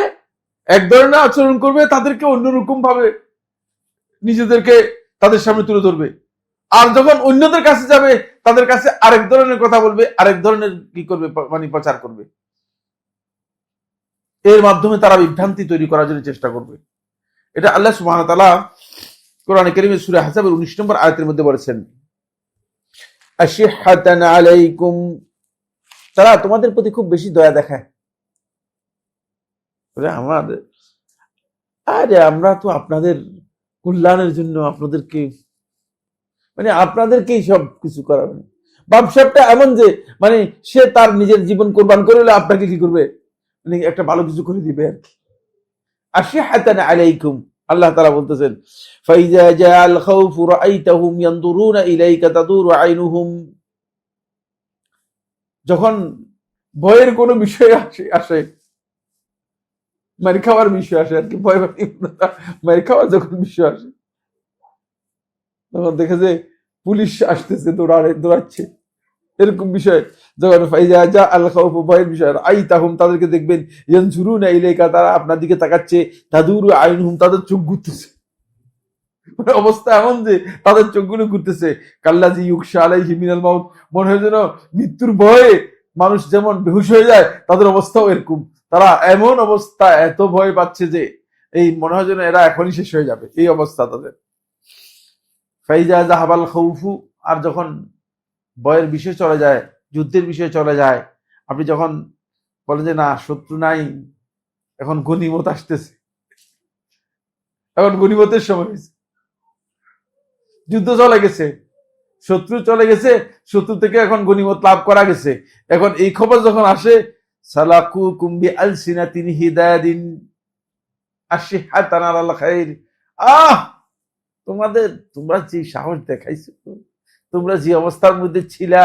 এক ধরনের আচরণ করবে, তাদেরকে অন্যরকম ভাবে নিজেদেরকে তাদের সামনে তুলে ধরবে। আর যখন অন্যদের কাছে যাবে তাদের কাছে আরেক ধরনের কথা বলবে, আরেক ধরনের কি করবে, মানে প্রচার করবে। এর মাধ্যমে তারা বিভ্রান্তি তৈরি করার জন্য চেষ্টা করবে। এটা আল্লাহ সুবহানাহু ওয়া তাআলা কোরআনে কারীমের সূরা হাসাবের 19 নম্বর আয়াতের মধ্যে বলেছেন, আশিহাতান আলাইকুম, তারা তোমাদের প্রতি খুব বেশি দয়া দেখায়। আমাদের আরে আমরা তো আপনাদের কল্যাণের জন্য আপনাদেরকে, মানে আপনাদেরকেই সব কিছু করাবেন। ব্যবসাটা এমন যে মানে সে তার নিজের জীবন কোরবান করলে আপনাকে কি করবে, মানে একটা ভালো কিছু করে দিবে আর কি। আশিহাতান আলাইকুম, আল্লাহ তাআলা বলতেছেন, ফাইজা জাআল খাউফু রাআইতাহুম ইয়ানদুরুনা ইলাইকা তাদুরু আইনুহুম, যখন ভয়ের কোনো বিষয় আসে, মার খাওয়ার বিষয় আসে আর কি, ভয় মার খাওয়ার যখন বিষয় আসে তখন দেখে যে পুলিশ আসতেছে, দৌড়াচ্ছে, এরকম বিষয় যখন ফাইজা জাআল খাউফু, ভয়ের বিষয়, রাআইতাহুম, তাদেরকে দেখবেন, ইয়ানজুরুনা ইলাইকা, তারা আপনার দিকে তাকাচ্ছে, তাদুরু আইনুহুম, তাদের চোখ ঘুরতেছে। অবস্থা এমন যে তাদের চোখগুলো ঘুরতেছে, কাল্লাজি ইউকশা আলাইহি মিনাল মাউত, মনে হয় যেন মৃত্যুর ভয়ে মানুষ যেমন বেহুশ হয়ে যায়, তাদের অবস্থাও এরকম। তারা এমন অবস্থা, এত ভয় পাচ্ছে যে এই মনে হয় যেন এরা এখনই শেষ হয়ে যাবে, এই অবস্থা তাদের। ফাইজা যাহাবাল খাউফু, আর যখন ভয়ের বিষয় চলে যায়, যুদ্ধের বিষয় চলে যায়, আপনি যখন বলেন যে না শত্রু নাই, এখন গনিমত আসতেছে, এখন গনিমতের সময় হয়েছে, যুদ্ধ চলে গেছে, শত্রু চলে গেছে, শত্রু থেকে এখন গনিমত লাভ করা গেছে, এখন এই খবর যখন আসে, সালাকুকুম বিআলসিনাতিন হিদাদিন আশিহাতান আলাল খাইর, তোমরা যে সাহস দেখাইছো, তোমরা যে অবস্থার মধ্যে ছিলা,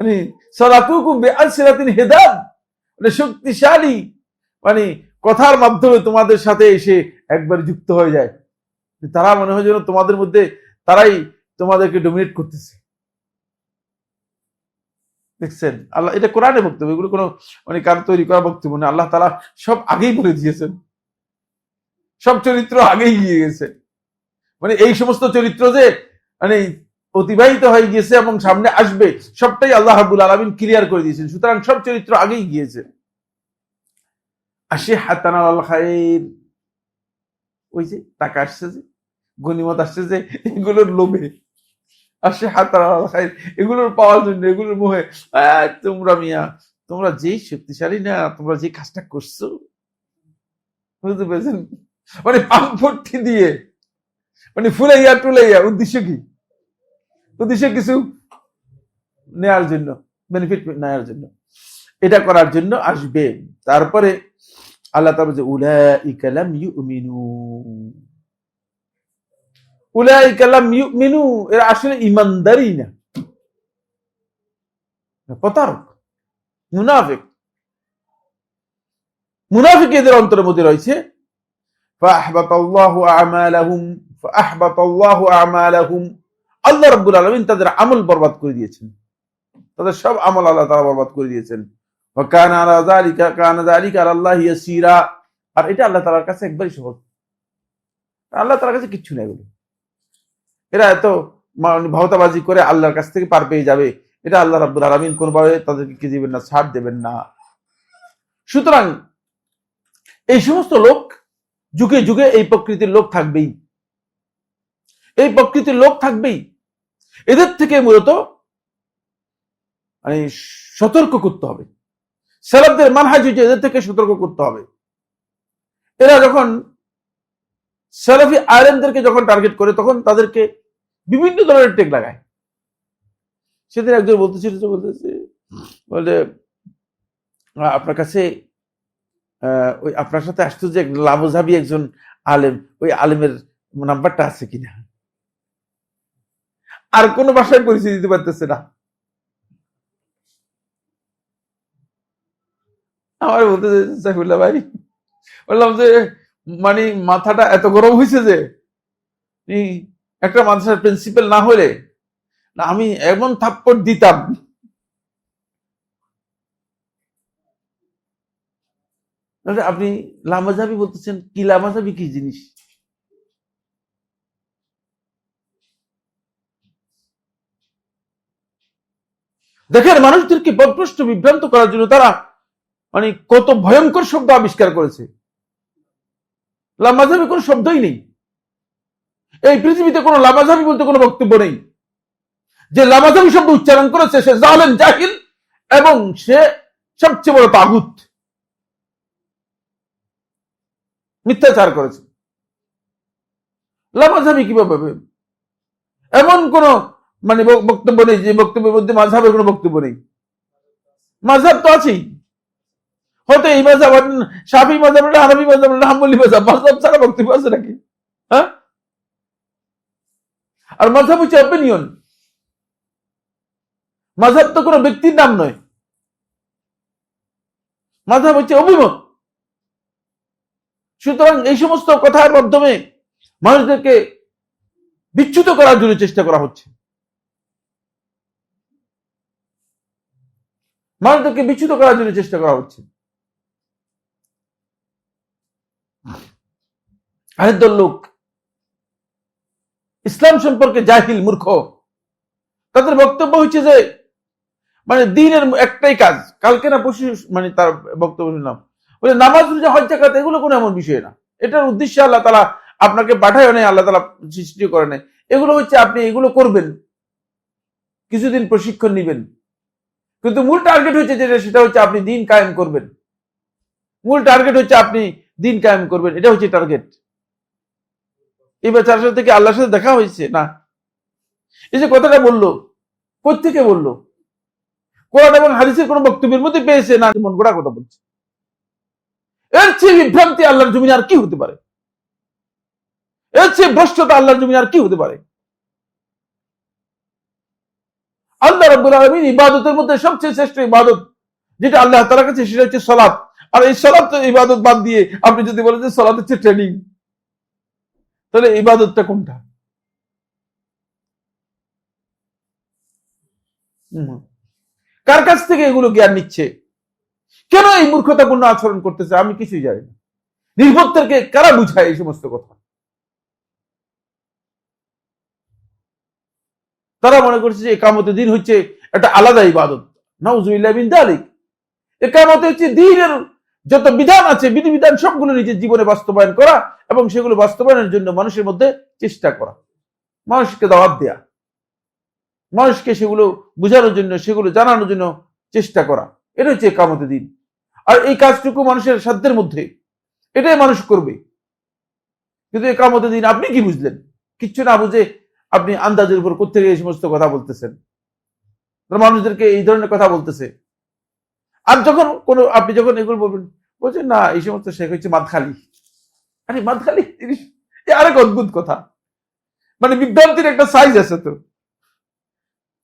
মানে সালাকুকুম বিআলসিনাতিন হিদাদ, মানে শক্তিশালী, মানে কথার মাধ্যমে তোমাদের সাথে এসে একবার যুক্ত হয়ে যায়, তারা মনে হয় যেন তোমাদের মধ্যে তারাই তোমাদেরকে ডোমিনেট করতেছে। দেখছেন, আল্লাহ, এটা কোরআনে বক্তব্য, এগুলো কোনো মানে কার তৈরি করা বক্তব্য না, আল্লাহ তাআলা সব আগেই বলে দিয়েছেন, সব চরিত্র আগেই গিয়ে গেছে, মানে এই সমস্ত চরিত্র যে মানে অতিবাহিত হয়ে গিয়েছে এবং সামনে আসবে সবটাই আল্লাহ রাব্বুল আলামিন ক্লিয়ার করে দিয়েছেন, সুতরাং সব চরিত্র আগেই গিয়েছে। আশিহাতান আলাল খাইর, ওই যে টাকা আসছে, যে গনিমত আসছে, যে এগুলোর লোভে, আশিহাতান আলাল খাইর, এগুলোর পাওয়ার জন্য, এগুলোর মোহে, তোমরা মিয়া, তোমরা যেই শক্তিশালী না, তোমরা যে কাজটা করছো, বুঝতে পেরেছেন, মানে পাম্পটি দিয়ে, মানে ফুলাইয়া টুলাইয়া, উদ্দেশ্য কি, উদ্দেশ্য কিছু নেয়ার জন্য, বেনিফিট নেয়ার জন্য, এটা করার জন্য আসবে। তারপরে আল্লাহ তাআলা বলেন, উলাইকা লাম ইউমিনু, উলাইকা লাম ইউমিনু, এরা আসলে ঈমানদারই না, প্রতারক, মুনাফিক, মুনাফিক এদের অন্তরের মধ্যে রয়েছে। ফাআহবাতাল্লাহু আমালাহুম, ফাআহবাতাল্লাহু আমালাহুম, আল্লাহ রাব্বুল আলামিন তাদের আমল বরবাদ করে দিয়েছেন, তাদের সব আমল আল্লাহ তাআলা বরবাদ করে দিয়েছেন। ওয়া কানা যালিকা আলাল্লাহি ইয়াসীরা, আর এটা আল্লাহ তাআলার কাছে একবারই সহজ, আল্লাহ তাআলার কাছে কিচ্ছু নাই। এরা এত ভাওতাবাজি করে আল্লাহর কাছ থেকে পার পেয়ে যাবে, এটা আল্লাহ রাব্বুল আলামিন কোনোভাবে তাদেরকে কি দিবেন না, ছাড় দেবেন না। সুতরাং এই সমস্ত লোক যুগে যুগে এই প্রকৃতির লোক থাকবেই, এই প্রকৃতির লোক থাকবেই। এদের থেকে মূলত মানে সতর্ক করতে হবে, সালাফদের মানহাজ হচ্ছে এদের থেকে সতর্ক করতে হবে। এরা যখন সালাফি আলেমদেরকে যখন টার্গেট করে তখন তাদেরকে বিভিন্ন ধরনের টেক লাগায়। সেদিন একজন বলতেছে বলে আপনার কাছে ওই আপনার সাথে আসতো যে লামোজাবি একজন আলেম, ওই আলেমের নাম্বারটা আছে কিনা? আর কোনো ভাষায় পরিচয় দিতে পারতেছে না। আমার বলতে সাইফুল্লাহ ভাই, বললাম যে মানে মাথাটা এত গরম হয়েছে যে একটা মাদ্রাসার প্রিন্সিপাল না হলে আমি এমন থাপ্পড় দিতাম। আপনি লামাজাবি বলতেছেন, কি লামাজাবি কি জিনিস? দেখেন, মানুষদেরকে পথভ্রষ্ট বিভ্রান্ত করার জন্য তারা মানে কত ভয়ঙ্কর শব্দ আবিষ্কার করেছে। লামাজাবি কোনো শব্দই নেই, এই পৃথিবীতে কোনো লামাজাবি বলতে কোনো বক্তব্য নেই। যে লামাজাবি শব্দ উচ্চারণ করেছে সে জালেম, জাহিল এবং সে সবচেয়ে বড় তাগুত, মিথ্যাচার করেছে। লামাজাবি কিভাবে? এমন কোন মানে বক্তব্য নেই যে বক্তব্যের মধ্যে মাযহাবের কোনো বক্তব্য নেই। মাযহাব তো আছেই, হয়তো এই মাযহাব শাফি মাযহাব না, হানাফি মাযহাব না, হাম্বলি মাযহাব, মাযহাব ছাড়া বক্তব্য আছে নাকি? হ্যাঁ, আর মাযহাব হচ্ছে অপিনিয়ন। মাযহাব তো কোনো ব্যক্তির নাম নয়, মাযহাব হচ্ছে অভিমত। সুতরাং এই সমস্ত কথার মাধ্যমে মানুষদেরকে বিচ্যুত করার জন্য চেষ্টা করা হচ্ছে, মানুষদেরকে বিচ্যুত করার জন্য চেষ্টা করা হচ্ছে। আরেকদল লোক ইসলাম সম্পর্কে জাহিল, মূর্খ। তাদের বক্তব্য হচ্ছে যে মানে দিনের একটাই কাজ, কালকে না পরশু মানে তার বক্তব্য শুনলাম, বলে নামাজ, রোজা, হজ, যাকাত এগুলো কোনো এমন বিষয় না। এটার উদ্দেশ্যে আল্লাহ তাআলা আপনাকে পাঠায় নাই, আল্লাহ তাআলা সৃষ্টি করে নাই। এগুলো হচ্ছে আপনি এগুলো করবেন, কিছুদিন প্রশিক্ষণ নিবেন, কিন্তু মূল টার্গেট হচ্ছে যেটা, সেটা হচ্ছে আপনি দিন কায়েম করবেন। মূল টার্গেট হচ্ছে আপনি দিন কায়েম করবেন, এটা হচ্ছে টার্গেট। এই বেচারার সাথে কি আল্লাহর সাথে দেখা হয়েছে? না। এই যে কথাটা বললো, কোত্থেকে বললো? কোরআন এবং হাদিসের কোন বক্তব্যের মধ্যে পেয়েছে না? মন গড়া কথা বলছে। এর চেয়ে বিভ্রান্তি আল্লাহর জমিনে আর কি হতে পারে? এর চেয়ে ভ্রষ্টতা আল্লাহর জমিনে আর কি হতে পারে? আল্লাহ রাব্বুল আলামিন ইবাদতের মধ্যে সবচেয়ে শ্রেষ্ঠ ইবাদত যেটা আল্লাহ তাআলার কাছে, সেটা হচ্ছে সালাত। আর এই সালাত ইবাদত বাদ দিয়ে আপনি যদি বলেন যে সালাত হচ্ছে ট্রেনিং, তাহলে ইবাদতটা কোনটা? কার কাছ থেকে এগুলো জ্ঞান নিচ্ছে? কেন এই মূর্খতাপূর্ণ আচরণ করতেছে? আমি কিছুই জানি না। নির্বোধদেরকে কারা বুঝায় এই সমস্ত কথা? তারা মনে করছে যে ইকামতের দিন হচ্ছে একটা আলাদা ইবাদত। নাউযুবিল্লাহ মিন যালিক। ইকামত হচ্ছে দ্বীনের যত বিধান আছে, বিধিবিধান সবগুলো নিজের জীবনে বাস্তবায়ন করা এবং সেগুলো বাস্তবায়নের জন্য মানুষের মধ্যে চেষ্টা করা, মানুষকে দাওয়াত দেয়া, মানুষকে সেগুলো বোঝানোর জন্য, সেগুলো জানানোর জন্য চেষ্টা করা, এটা হচ্ছে ইকামতের দিন। আর এই কাজটুকু মানুষের সাধ্যের মধ্যে, এটাই মানুষ করবে। কিন্তু ইকামতের দিন আপনি কি বুঝলেন? কিচ্ছু না বুঝে আপনি আন্দাজের উপর কোত্থেকে এই সমস্ত কথা বলতেছেন, মানুষদেরকে এই ধরনের কথা বলতেছে। আর যখন কোন আপনি যখন এগুলো বলবেন, বলছেন না এই সমস্ত শেখ হচ্ছে মাদখালি। আরে মাদখালি জিনিস আরেক অদ্ভুত কথা, মানে বিভ্রান্তির একটা সাইজ আছে তো।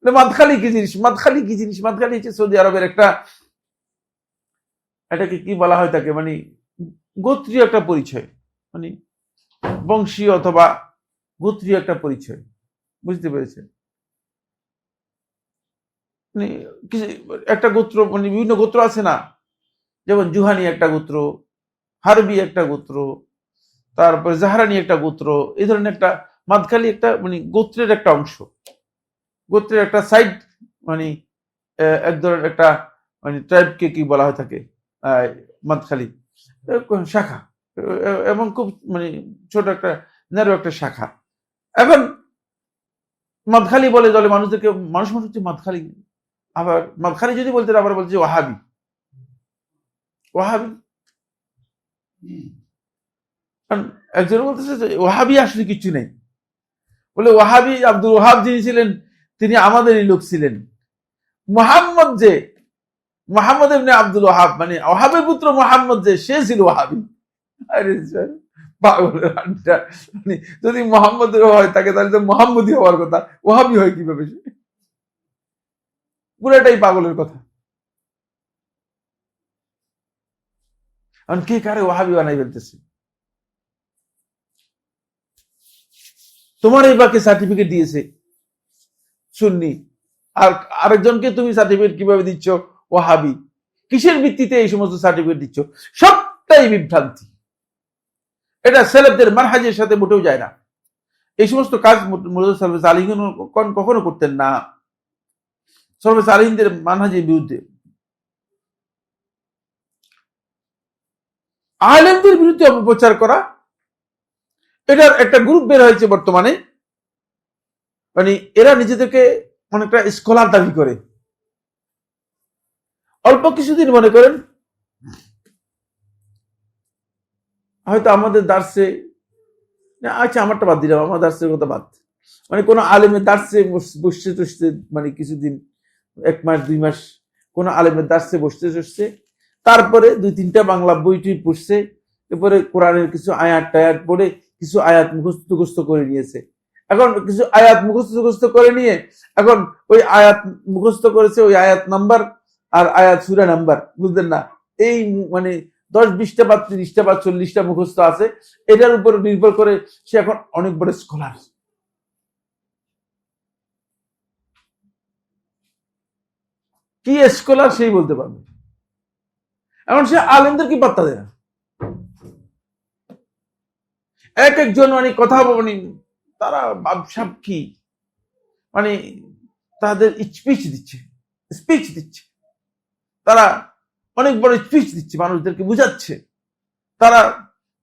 মাদখালি কি জিনিস? মাদখালি কি জিনিস? মাদখালি হচ্ছে সৌদি আরবের একটা, এটাকে কি বলা হয় তাকে, মানে গোত্রীয় একটা পরিচয়, মানে বংশীয় অথবা গোত্রীয় একটা পরিচয়, বুঝতে পেরেছেন? মানে একটা গোত্র, মানে বিভিন্ন গোত্র আছে না, যেমন জুহানি একটা গোত্র, হারবি একটা গোত্র, তারপরে জাহারানি একটা গোত্র, এই ধরনের একটা মাদখালি একটা মানে গোত্রের একটা অংশ, গোত্রের একটা সাইড, মানে এক ধরনের একটা মানে ট্রাইবকে কি বলা হয় থাকে মাদখালি শাখা, এবং খুব মানে ছোট একটা ন্যারো একটা শাখা। এখন মাদখালি বলে দলে মানুষদেরকে, মানুষ হচ্ছে মাদখালি। আবার মাদখালি যদি বলতে, আবার বলছে ওয়াহাবি। ওয়াহাবি একজন বলতেছে যে ওয়াহাবি আসলে কিছু নেই, বলে ওয়াহাবি আব্দুল ওয়াহাব যিনি ছিলেন তিনি আমাদেরই লোক ছিলেন। মুহাম্মদ যে মোহাম্মদ ইবনে আব্দুল ওয়াহাব, মানে ওয়াহাবের পুত্র মোহাম্মদ যে, সে ছিল ওয়াহাবি। আরে পাগলের আড্ডা। মানে যদি মোহাম্মদের হয় তাকে, তাহলে তো মোহাম্মদই হওয়ার কথা, ওয়াহাবি হয় কিভাবে? পুরাটাই পাগলের কথা। কে কারে ওয়াহাবি বানাই ফেলতেছে? তোমার এই বাকে সার্টিফিকেট দিয়েছে সুন্নি, আর আরেকজনকে তুমি সার্টিফিকেট কিভাবে দিচ্ছ ওয়াহাবি? কিসের ভিত্তিতে এই সমস্ত সার্টিফিকেট দিচ্ছ? সবটাই বিভ্রান্তি। এটা সেলেবদের মানহাজের সাথে মোটেও যায় না। এই সমস্ত কাজ মূলত সালফে সালিহিন কখনো করতেন না, সালফে সালিহিনদের মানহাজের বিরুদ্ধে। আলেমদের বিরুদ্ধে অপপ্রচার করা, এটার একটা গ্রুপ বের হয়েছে বর্তমানে, মানে এরা নিজেদেরকে অনেকটা স্কলার দাবি করে। অল্প কিছুদিন মনে করেন হয়তো আমাদের দার্সে, আচ্ছা আমারটা বাদ দিলাম, আমার দার্সের কথা বাদ, মানে কোন আলেমের দার্সে বসতে টসতে, মানে কিছুদিন, 1 মাস 2 মাস কোন আলেমের দার্সে বসতে টসতে, তারপরে 2-3টা বাংলা বইটি পড়ছে, এরপরে কোরআনের কিছু আয়াত টায়াত পড়ে কিছু আয়াত মুখস্থ করে নিয়েছে। এখন কিছু আয়াত মুখস্থ করে নিয়ে এখন ওই আয়াত মুখস্থ করেছে, ওই আয়াত নাম্বার আর আয়াত সূরা নাম্বার, বুঝলেন না? এই মানে 10-20টা বা 30টা বা 40টা মুখস্থ আছে, এটার উপর নির্ভর করে সে এখন অনেক বড় স্কলার। কি স্কলার সেই বলতে পারবে। এখন সে আলেমদের কি পাত্তা দেয় না। এক একজন মানে কথা বলেনি, তারা বাবসাব কি, মানে তাদের স্পিচ দিচ্ছে, তারা অনেক বড় স্পিচ দিচ্ছে, মানুষদেরকে বুঝাচ্ছে। তারা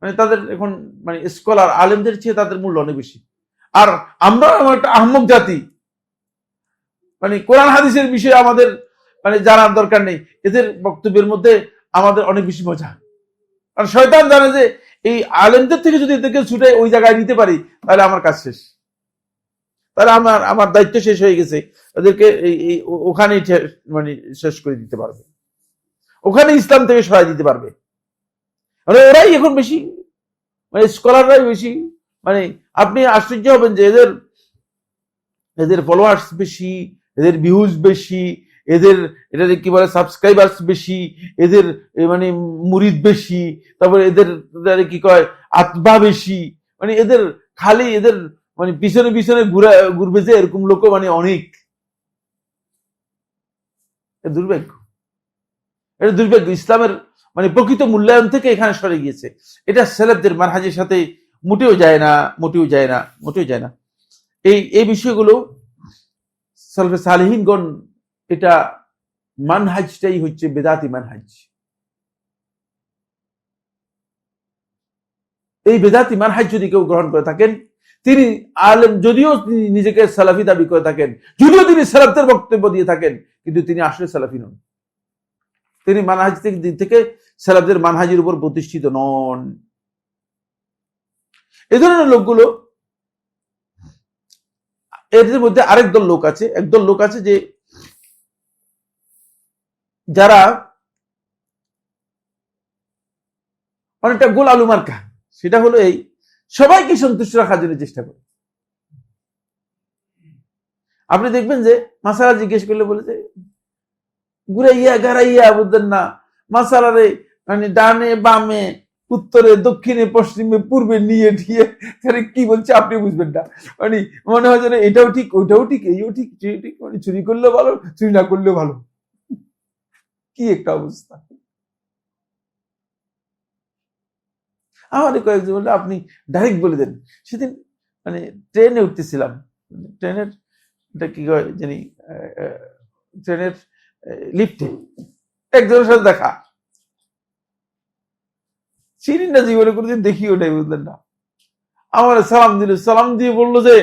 মানে তাদের এখন মানে স্কলার আলেমদের চেয়ে তাদের মূল্য অনেক বেশি। আর আমরা একটা আহমক জাতি, মানে কোরআন হাদিসের বিষয়ে আমাদের মানে জানার দরকার নেই, এদের বক্তব্যের মধ্যে আমাদের অনেক বেশি মজা। আর শয়তান জানে যে এই আলেমদের থেকে যদি এদেরকে ছুটে ওই জায়গায় নিতে পারি, তাহলে আমার কাজ শেষ, তাহলে আমার দায়িত্ব শেষ হয়ে গেছে, ওদেরকে ওখানেই মানে শেষ করে দিতে পারবে, ওখানে ইসলাম থেকে সরাই দিতে পারবে। মানে ওরাই এখন বেশি, মানে স্কলাররাই বেশি, মানে আপনি আশ্চর্য হবেন যে এদের ফলোয়ার্স বেশি, এদের ভিউজ বেশি, এদের এটাকে কি বলে সাবস্ক্রাইবার্স বেশি, এদের মানে মুরিদ বেশি, তারপরে এদের কি কয় আতবা বেশি, মানে এদের খালি এদের মানে পিছনে পিছনে ঘুরবে যে এরকম লোক মানে অনেক। দুর্ভাগ্য, এটা দুর্ভাগ্য। ইসলামের মানে প্রকৃত মূল্যায়ন থেকে এখানে সরে গিয়েছে। এটা সেলেবদের মানহাজের সাথে মোটেও যায় না, মোটেও যায় না, মোটেও যায় না। এই বিষয়গুলো সালফে সালেহিনগণ, এটা মানহাজটাই হচ্ছে বেদাতি মানহাজ। এই বেদাতি মানহাজ যদি কেউ গ্রহণ করে থাকেন, তিনি আলেম, যদিও তিনি নিজেকে সালাফি দাবি করে থাকেন, যদিও তিনি সালাফদের বক্তব্য দিয়ে থাকেন, কিন্তু তিনি আসলে সালাফি নন। তিনি মানহাজ দিক থেকে সালাফদের মানহাজের উপর প্রতিষ্ঠিত নন। এই ধরনের লোকগুলো, এদের মধ্যে আরেক দল লোক আছে, একদল লোক আছে যে যারা অনেকটা গোল আলু মার্কা। সেটা হলো এই, সবাইকে সন্তুষ্ট রাখার জন্য চেষ্টা করে। আপনি দেখবেন যে মাসালা জিজ্ঞেস করলে বলে যে ঘুরাইয়া গাড়াইয়া, বুঝলেন না, মাসালারে মানে ডানে বামে উত্তরে দক্ষিণে পশ্চিমে পূর্বে নিয়ে ঠিয়ে কি বলছে আপনি বুঝবেন না। মানে মনে হয় যেন এটাও ঠিক ওইটাও ঠিক এইও ঠিক ঠিক, মানে চুরি করলেও ভালো, চুরি না করলেও ভালো। কি একটা অবস্থা। আমাদের কয়েকজন বললে আপনি ডাইরেক্ট বলে দেন। সেদিন মানে ট্রেনে উঠতেছিলাম, ট্রেনের এটা কি কয় জানি, ট্রেনের লিফটে একজনের সাথে দেখা, চিনি না, জীবনে কোনোদিন দেখি ওটাই, বুঝলেন না। আমার সালাম দিল, সালাম দিয়ে বললো যে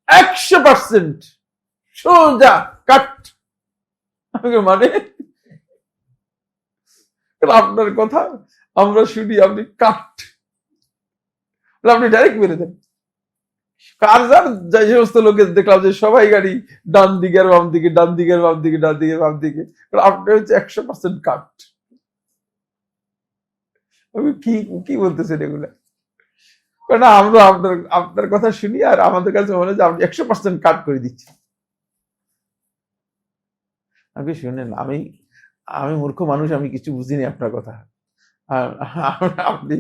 100% সোজা কাট। মানে আপনার কথা আমরা শুনি, আপনি কাট, আপনি ডাইরেক্ট মেরে দেন। কারজার যে সমস্ত লোকের দেখলাম যে সবাই গাড়ি ডান দিকে আর বাম দিকে, ডান দিকে আর বাম দিকে, ডান দিকে বাম দিকে, আপনি হচ্ছে 100% কাট। আমি কি কি বলতেছেন এগুলা? না, আমরা আপনার আপনার কথা শুনি আর আমাদের কাছে মনে হয় যে আপনি 100% কাট করে দিচ্ছেন। আপনি শুনেন, আমি আমি মূর্খ মানুষ, আমি কিছু বুঝিনি আপনার কথা। আর আপনি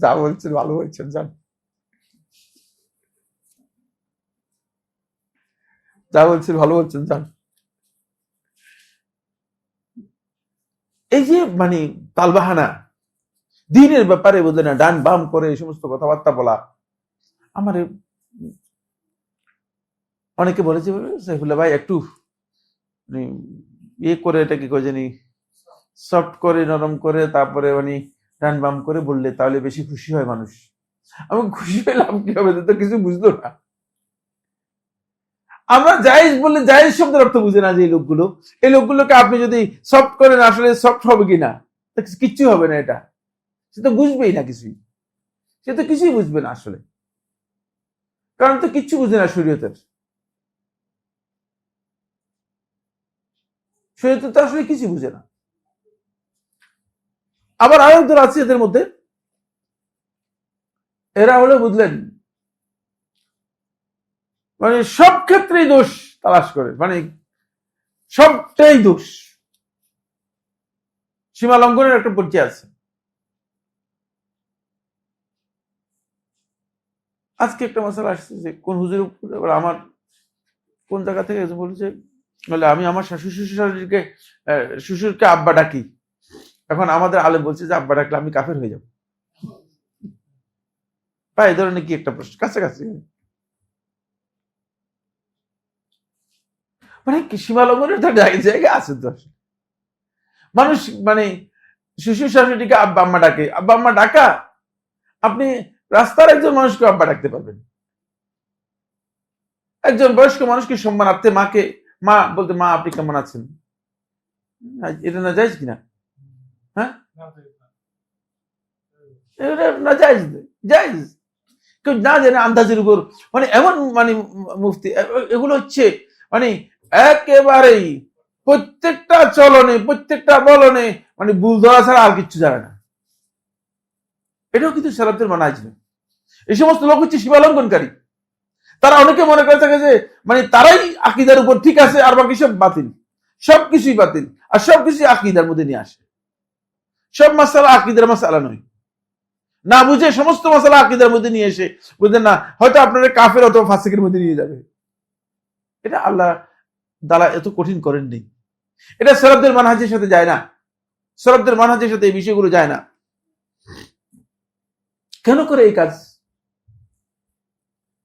যা বলছেন ভালো বলছেন, জান যা বলছেন ভালো বলছেন, জান। এই যে মানে তালবাহানা দিনের ব্যাপারে বুঝলে না, ডান বাম করে এই সমস্ত কথাবার্তা বলা, আমার অনেকে বলেছে সাইফুল্লাহ ভাই একটু ইয়ে করে, এটা কি কয় জানি, সফট করে নরম করে তারপরে মানে ডান বাম করে বললে তাহলে বেশি খুশি হয় মানুষ। আমি খুশি হইলাম কি হবে, তো কিছু বুঝলো না। আমরা জায়েজ বললে জায়েজ শব্দের অর্থ বুঝে না যে এই লোকগুলোকে আপনি যদি সফট করেন, আসলে সফট হবে কিনা, কিচ্ছু হবে না। এটা সে তো বুঝবেই না কিছুই, সে তো কিছুই বুঝবে না আসলে, কারণ তো কিচ্ছু বুঝে না শরীয়তের। শরীয়তের তো আসলে কিছু বুঝে না। আবার আরেকজন আছে এদের মধ্যে, এরা হলো বুঝলেন মানে সব ক্ষেত্রেই দোষ তালাশ করে, মানে সবটাই দোষ, সীমা লঙ্ঘনের একটা পর্যায়ে আছে। আজকে একটা মশলা আসছে যে কোন হুজুর, আমার কোন জায়গা থেকে বলছে, বলে আমি আমার শ্বশুরকে শ্বশুরকে আব্বা ডাকি, এখন আমাদের আলেম বলছে যে আব্বা ডাকলে আমি কাফের হয়ে যাব। বা এই ধরনের কি একটা প্রশ্ন, কাছাকাছি মানে সীমা লঙ্ঘনের জায়গা আছে তো। মানুষ মানে শ্বশুর শাশুড়িকে আব্বা আম্মা ডাকে, আব্বা আম্মা ডাকা, আপনি রাস্তার একজন মানুষকে আব্বা ডাকতে পারবেন, একজন বয়স্ক মানুষকে সম্মানার্থে মাকে মা বলতে, মা আপনি কেমন আছেন, এটা না জায়েজ কিনা? হ্যাঁ, এটা না জায়েজ, জায়েজ। কেউ না জানে আন্দাজের উপর মানে এমন মানে মুফতি, এগুলো হচ্ছে মানে একেবারেই প্রত্যেকটা চলনে প্রত্যেকটা বলনে মানে ভুল ধরা ছাড়া আর কিচ্ছু জানে না। এটাও কিন্তু সালাফদের মানাজ নেই। এই সমস্ত লোক হচ্ছে সীমালঙ্ঘনকারী। তারা অনেকে মনে করে থাকে যে মানে তারাই আকীদার উপর ঠিক আছে আর বাকি সব বাতিল, সবকিছুই বাতিল, আর সবকিছুই আকীদার মধ্যে নিয়ে আসে। সব মাসালা আকীদার মাসালা নয়, না বুঝে সমস্ত মাসালা আকীদার মধ্যে নিয়ে এসে বুঝলেন না, হয়তো আপনারা কাফের অথবা ফাসিকের মধ্যে নিয়ে যাবে। এটা আল্লাহ তাআলা এত কঠিন করেননি। এটা সালাফদের মানহাজের সাথে যায় না, সালাফদের মানহাজের সাথে এই বিষয়গুলো যায় না। কেন করে এই কাজ?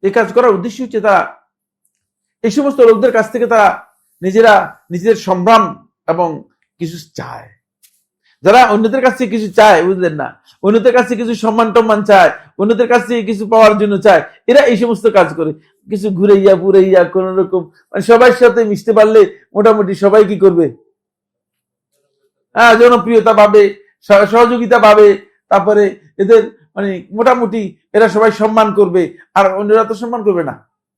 এই কাজ করার উদ্দেশ্য হচ্ছে তারা এই সমস্ত লোকদের কাছ থেকে তারা নিজেরা নিজের সম্ভ্রম এবং কিছু চায়। যারা অন্যদের কাছ থেকে কিছু চায়, বুঝলেন না, অন্যদের কাছে কিছু সম্মান টম্মান চায়, অন্যদের কাছ থেকে কিছু পাওয়ার জন্য চায়, এরা এই সমস্ত কাজ করে। কিছু ঘুরাইয়া পুরাইয়া কোন রকম মানে সবার সাথে মিশতে পারলে মোটামুটি সবাই কি করবে, হ্যাঁ, জনপ্রিয়তা পাবে, সহযোগিতা পাবে, তারপরে এদের মানে মোটামুটি এরা সবাই সম্মান করবে, আর অন্যরা তো সম্মান করবে না,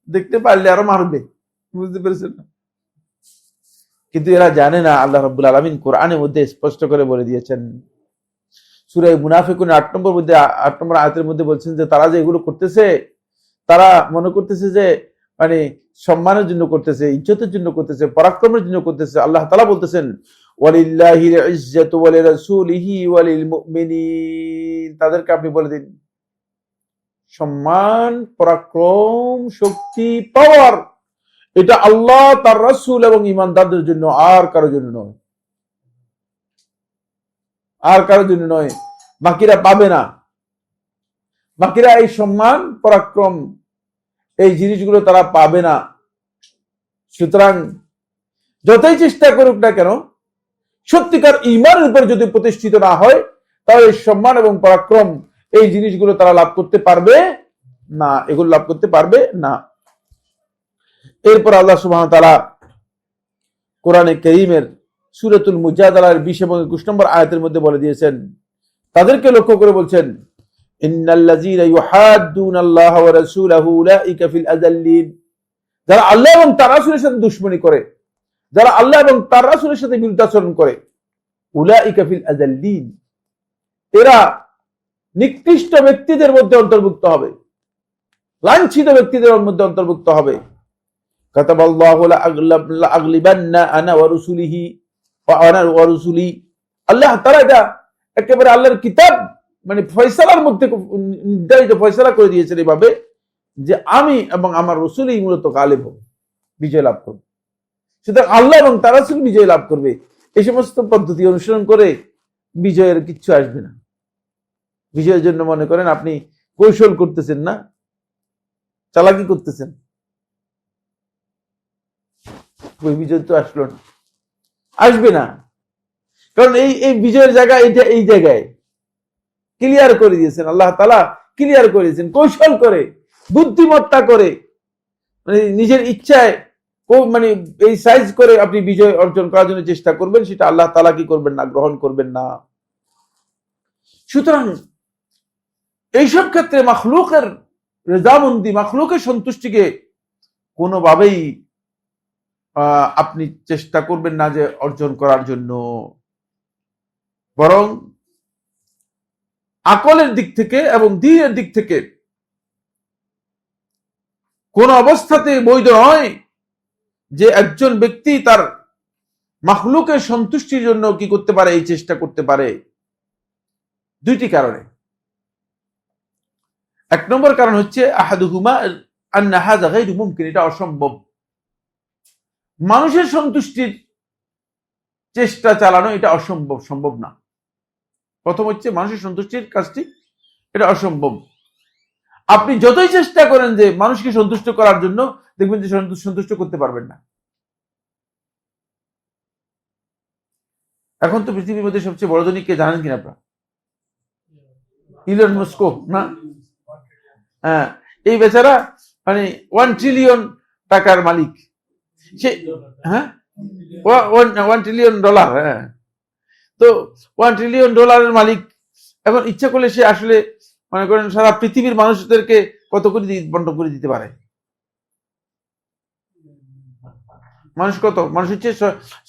দেখতে পারলে আরো মারবে। বুঝতে পেরেছেন না? কিন্তু এরা জানে না আল্লাহ রাব্বুল আলামিন কোরআনের মধ্যে স্পষ্ট করে বলে দিয়েছেন, সূরা মুনাফিকুন 8 নম্বর আয়াতের মধ্যে বলছেন যে তারা যে এগুলো করতেছে, তারা মনে করতেছে যে মানে সম্মানের জন্য করতেছে, ইজ্জতের জন্য করতেছে, পরাক্রমের জন্য করতেছে। আল্লাহ তাআলা বলতেছেন ওয়ালিল্লাহিল ইজ্জাতু ওয়া লিরাসূলিহি ওয়া লিল মুমিনিন, তাদেরকে আপনি বলে দিন সম্মান, পরাক্রম, শক্তি, পাওয়ার এটা আল্লাহ, তার রাসূল এবং ঈমানদারদের জন্য, আর কারো জন্য নয়, আর কারো জন্য নয়। বাকিরা পাবে না, বাকিরা এই সম্মান পরাক্রম এই জিনিসগুলো তারা পাবে না। সুতরাং যতই চেষ্টা করুক না কেন, সত্যিকার ঈমানের উপর যদি প্রতিষ্ঠিত না হয়, তাহলে সম্মান এবং পরাক্রম এই জিনিসগুলো তারা লাভ করতে পারবে না, এগুলো লাভ করতে পারবে না। এরপর আল্লাহ সুবহানাহু ওয়া তাআলা কোরআনে কারীমের সূরাতুল মুজাদালার 20 এবং 21 নম্বর আয়াতের মধ্যে বলে দিয়েছেন, তাদেরকে লক্ষ্য করে বলছেন ইন্নাল্লাযীনা ইউহাদ্দুনাল্লাহা ওয়া রাসূলাহু উলাইকা ফিল আযাল্লিন, যারা আল্লাহ এবং তার রাসূলের সাথে দুশমনি করে, যারা আল্লাহ এবং তার রাসূলের সাথে বিরুদ্ধাচরণ করে, উলাইকা ফিল আযাল্লিন, এরা নিকৃষ্ট ব্যক্তিদের মধ্যে অন্তর্ভুক্ত হবে, লাঞ্ছিত ব্যক্তিদের মধ্যে অন্তর্ভুক্ত হবে। কাতাবাল্লাহু লা আগলিবান্না আনা ওয়া রাসূলিহি ওয়া আনা ওয়া রাসূলি, আল্লাহ তাআলা এটা একেবারে আল্লাহর কিতাব মানে ফয়সালার মধ্যে নির্ধারিত ফয়সালা করে দিয়েছেন এভাবে যে আমি এবং আমার রাসূলই মূলত গালিব হবে, বিজয় লাভ করবে। সুতরাং আল্লাহ এবং তার রাসূল বিজয় লাভ করবে। এই সমস্ত পদ্ধতি অনুসরণ করে বিজয়ের কিচ্ছু আসবে না। বিজয়ের জন্য মনে করেন আপনি কৌশল করতেছেন না, চালাকি করতেছেন, ওই বিজয় তো আসলো না, আসবে না। কারণ এই বিজয়ের জায়গা এটা এই জায়গায় ক্লিয়ার করে দিয়েছেন আল্লাহ তাআলা, ক্লিয়ার করে দিয়েছেন কৌশল করে, বুদ্ধিমত্তা করে, মানে নিজের ইচ্ছায় মানে এই সাইজ করে আপনি বিজয় অর্জন করার জন্য চেষ্টা করবেন, সেটা আল্লাহ তাআলা কি করবেন না, গ্রহণ করবেন না। সুতরাং এইসব ক্ষেত্রে মাখলুকের রেজামন্দি, মাখলুকের সন্তুষ্টিকে কোনোভাবেই আপনি চেষ্টা করবেন না যে অর্জন করার জন্য, বরং আকলের দিক থেকে এবং দ্বীনের দিক থেকে কোন অবস্থাতে বৈধ নয় যে একজন ব্যক্তি তার মাখলুকের সন্তুষ্টির জন্য কি করতে পারে, এই চেষ্টা করতে পারে দুইটি কারণে। এক নম্বর কারণ হচ্ছে আহাদুহুমা আন্না হাযা গায়রু মুমকিন, এটা অসম্ভব। মানুষের সন্তুষ্টির চেষ্টা চালানো এটা অসম্ভব, সম্ভব না। প্রথম হচ্ছে মানুষের সন্তুষ্টির কাজটি এটা অসম্ভব। আপনি যতই চেষ্টা করেন যে মানুষকে সন্তুষ্ট করার জন্য, দেখবেন যে সন্তুষ্ট করতে পারবেন না। এখন তো পৃথিবীর মধ্যে সবচেয়ে বড় ধনী কে জানেন কিনা আপনারা? ইলন মাস্ক না? হ্যাঁ, এই বেচারা মানে 1 ট্রিলিয়ন টাকার মালিক সে। হ্যাঁ, 1 ট্রিলিয়ন ডলার। হ্যাঁ, তো 1 ট্রিলিয়ন ডলারের মালিক। এখন ইচ্ছা করলে সে আসলে মনে করেন সারা পৃথিবীর মানুষদেরকে কত কোটি বন্টন করে দিতে পারে। মানুষ কত? মানুষ হচ্ছে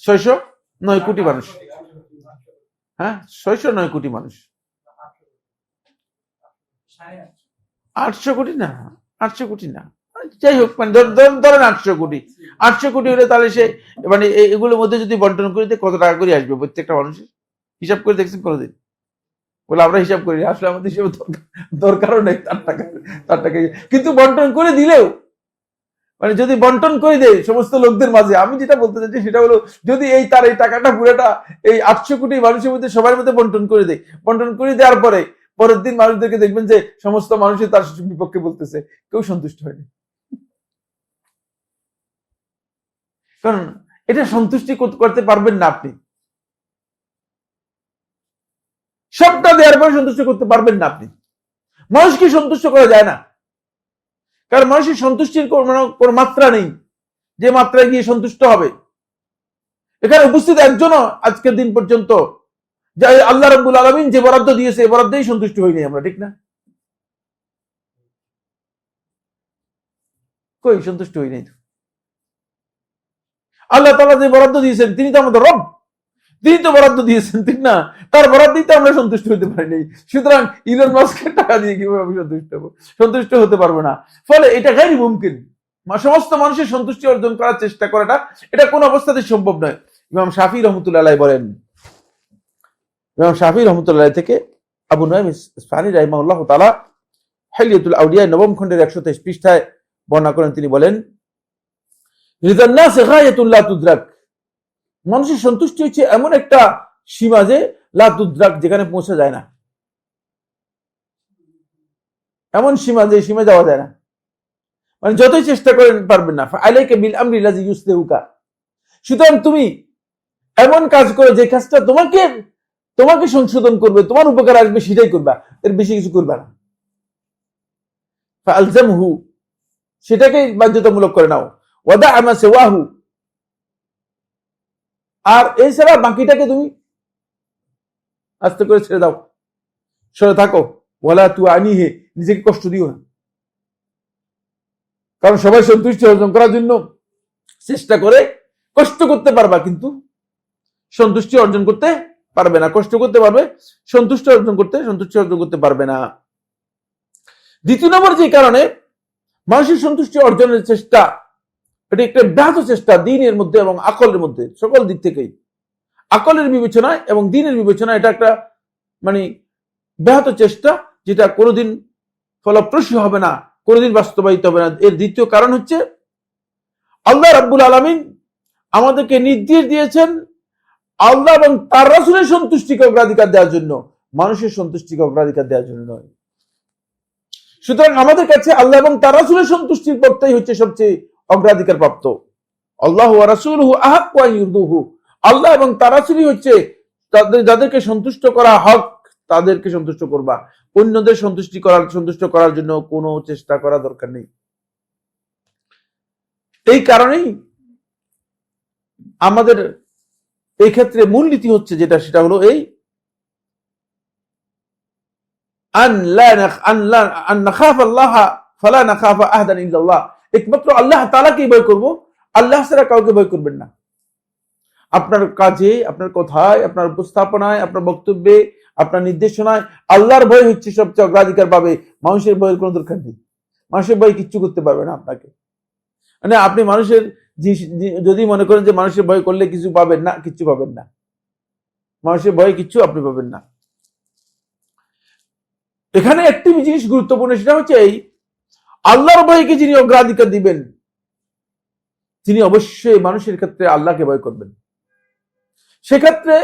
609 কোটি মানুষ। হ্যাঁ, 609 কোটি মানুষ। 800 কোটি না, 800 কোটি না, যাই হোক, মানে ধরেন 800 কোটি। 800 কোটি হলে তাহলে সে মানে এগুলোর মধ্যে যদি বন্টন করে দিতে কত টাকা করে আসবে প্রত্যেকটা মানুষের? হিসাব করে দেখছেন কোনোদিন? বলে আমরা হিসাব করি, আসলে আমাদের হিসাবে দরকারও নেই তার টাকা। কিন্তু বন্টন করে দিলেও, মানে যদি বন্টন করে দেয় সমস্ত লোকদের মাঝে, আমি যেটা বলতে চাচ্ছি সেটা হলো, যদি এই তার এই টাকাটা পুরোটা এই 800 কোটি মানুষের মধ্যে সবার মধ্যে বন্টন করে দেয়, বন্টন করে দেওয়ার পরে পরের দিন মানুষদেরকে দেখবেন যে সমস্ত মানুষই তার বিপক্ষে বলতেছে, কেউ সন্তুষ্ট হয়নি। কারণ এটা সন্তুষ্টি করতে পারবেন না আপনি, সবটা দেওয়ার পরে সন্তুষ্ট করতে পারবেন না আপনি। মানুষকে সন্তুষ্ট করা যায় না, কারণ মানুষের সন্তুষ্টির কোন মাত্রা নেই যে মাত্রায় গিয়ে সন্তুষ্ট হবে। এখানে উপস্থিত একজনও আজকের দিন পর্যন্ত যে আল্লাহ রাব্বুল আলামিন যে বরাদ্দ দিয়েছে এই বরাদ্দেই সন্তুষ্ট হইনি আমরা, ঠিক না? কই সন্তুষ্ট হই নাই তো। আল্লাহ তাআলা যে বরাদ্দ দিয়েছেন তিনি তো আমাদের রব, তিনি তো বরাদ্দ দিয়েছেন, ঠিক না? তার বরাদ্দই তো আমরা সন্তুষ্ট হতে পারি নাই। সুতরাং ইলন মাস্কের টাকা দিয়ে কিভাবে আমি সন্তুষ্ট হবো? সন্তুষ্ট হতে পারবো না। ফলে এটা গায়রু মুমকিন, সমস্ত মানুষের সন্তুষ্টি অর্জন করার চেষ্টা করাটা এটা কোন অবস্থাতে সম্ভব নয়। ইমাম শাফি রহমতুল্লাহ আলাইহি বলেন, ইমাম শাফি রহমতুল্লাহ থেকে আবু নুআইম ইসফাহানী রাহিমাহুল্লাহ তাআলা হিলিয়াতুল আউলিয়া 9ম খণ্ডের 123 পৃষ্ঠায় বর্ণনা করেন। তিনি বলেন, রিদান নাস গায়াতুল লা তুদরাক, মানুষের সন্তুষ্টি হচ্ছে এমন একটা সীমা যে লা তুদরাক, যেখানে পৌঁছা যায় না। এমন সীমা যে সীমা যাওয়া যায় না, মানে যতই চেষ্টা করেন পারবেন না। আলাইকা বিল আমরি লাযী ইউসলিহুকা, সুতরাং তুমি এমন কাজ করো যে কাজটা তোমাকে সংশোধন করবে, তোমার উপকার আসবে, সেটাই করবা, এর বেশি কিছু করবা না। ফালজামহু, সেটাকে বাধ্যতামূলক করে নাও। ওয়াদা আমা সিওয়াহু, আর এছাড়া বাকিটাকে তুমি আস্তে করে ছেড়ে দাও, সরে থাকো। ওয়ালা তুআনিহি, নিজেকে কষ্ট দিও না। কারণ সবাই সন্তুষ্টি অর্জন করার জন্য চেষ্টা করে, কষ্ট করতে পারবা কিন্তু সন্তুষ্টি অর্জন করতে পারবে না। কষ্ট করতে পারবে, সন্তুষ্টি অর্জন করতে পারবে না। দ্বিতীয় নম্বর যে কারণে মানুষের সন্তুষ্টি অর্জনের চেষ্টা, এটা একটা ব্যাহত চেষ্টা দ্বীনের মধ্যে এবং আকলের মধ্যে, সকল দিক থেকেই, আকলের বিবেচনায় এবং দ্বীনের বিবেচনায় এটা একটা ব্যাহত চেষ্টা, যেটা কোনোদিন ফলপ্রসূ হবে না, কোনোদিন বাস্তবায়িত হবে না। এর দ্বিতীয় কারণ হচ্ছে আল্লাহ রাব্বুল আলামিন আমাদেরকে নির্দেশ দিয়েছেন আল্লাহ এবং তার রাসূলের সন্তুষ্টিকে অগ্রাধিকার দেওয়ার জন্য, মানুষের সন্তুষ্টিকে অগ্রাধিকার দেওয়ার জন্য নয়। সুতরাং আমাদের কাছে আল্লাহ এবং তার রাসূলের সন্তুষ্টির পথটাই হচ্ছে সবচেয়ে অগ্রাধিকার প্রাপ্ত। আল্লাহু ওয়া রাসূলুহু আহাক্কু আন ইউরদুহু, আল্লাহ এবং তার রাসূলই হচ্ছে যাদেরকে সন্তুষ্ট করা হক, তাদেরকে সন্তুষ্ট করবা। অন্যদের সন্তুষ্ট করার জন্য কোনো চেষ্টা করা দরকার নেই। এই কারণেই আমাদের এই ক্ষেত্রে মূলনীতি হচ্ছে যেটা, সেটা হলো এই একমাত্র আল্লাহ তাআলাকেই ভয় করব, আল্লাহ ছাড়া কাউকে ভয় করবেন না। আপনার কাজে, আপনার কথায়, আপনার উপস্থাপনায়, আপনার বক্তব্যে, আপনার নির্দেশনায় আল্লাহর ভয় হচ্ছে সবচেয়ে অগ্রাধিকার পাবে। মানুষের ভয়ের কোনো দরকার নেই। মানুষের ভয় কিচ্ছু করতে পারবে না আপনাকে। মানে আপনি মানুষের যদি মনে করেন যে মানুষের ভয় করলে কিছু পাবেন না, কিচ্ছু পাবেন না। মানুষের ভয় কিচ্ছু আপনি পাবেন না। এখানে একটি জিনিস গুরুত্বপূর্ণ, সেটা হচ্ছে এই আল্লাহর ভয়কে যিনি অগ্রাধিকার দিবেন, তিনি অবশ্যই মানুষের ক্ষেত্রে আল্লাহকে ভয় করবেন। সেক্ষেত্রে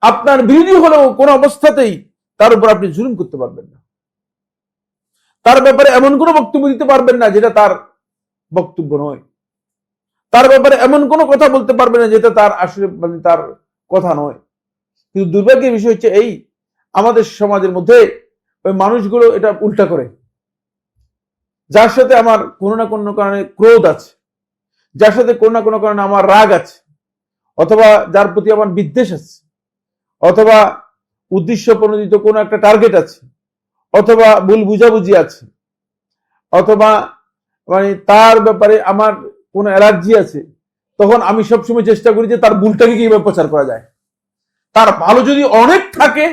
আপনার বিরোধী হলেও কোন অবস্থাতেই তার উপর আপনি জুলুম করতে পারবেন না। তার ব্যাপারে এমন কোন বক্তব্য দিতে পারবেন না যেটা তার বক্তব্য নয়। তার ব্যাপারে এমন কোন কথা বলতে পারবেন না যেটা তার আসলে তার কথা নয়। কিন্তু দুর্ভাগ্যের বিষয় হচ্ছে এই, আমাদের সমাজের মধ্যে ওই মানুষগুলো এটা উল্টা করে। যার সাথে আমার কোনো না কোনো কারণে ক্রোধ আছে, যার সাথে কোনো না কোনো কারণে আমার রাগ আছে, অথবা যার প্রতি আমার বিদ্বেষ আছে, অথবা উদ্দেশ্য প্রণোদিত কোনো একটা টার্গেট আছে, অথবা ভুল বুঝাবুঝি আছে, অথবা তার ব্যাপারে আমার কোনো অ্যালার্জি আছে, তখন আমি সবসময় চেষ্টা করি যে তার ভুলটাকে কিভাবে প্রচার করা যায়। তার ভালো যদি অনেক থাকে,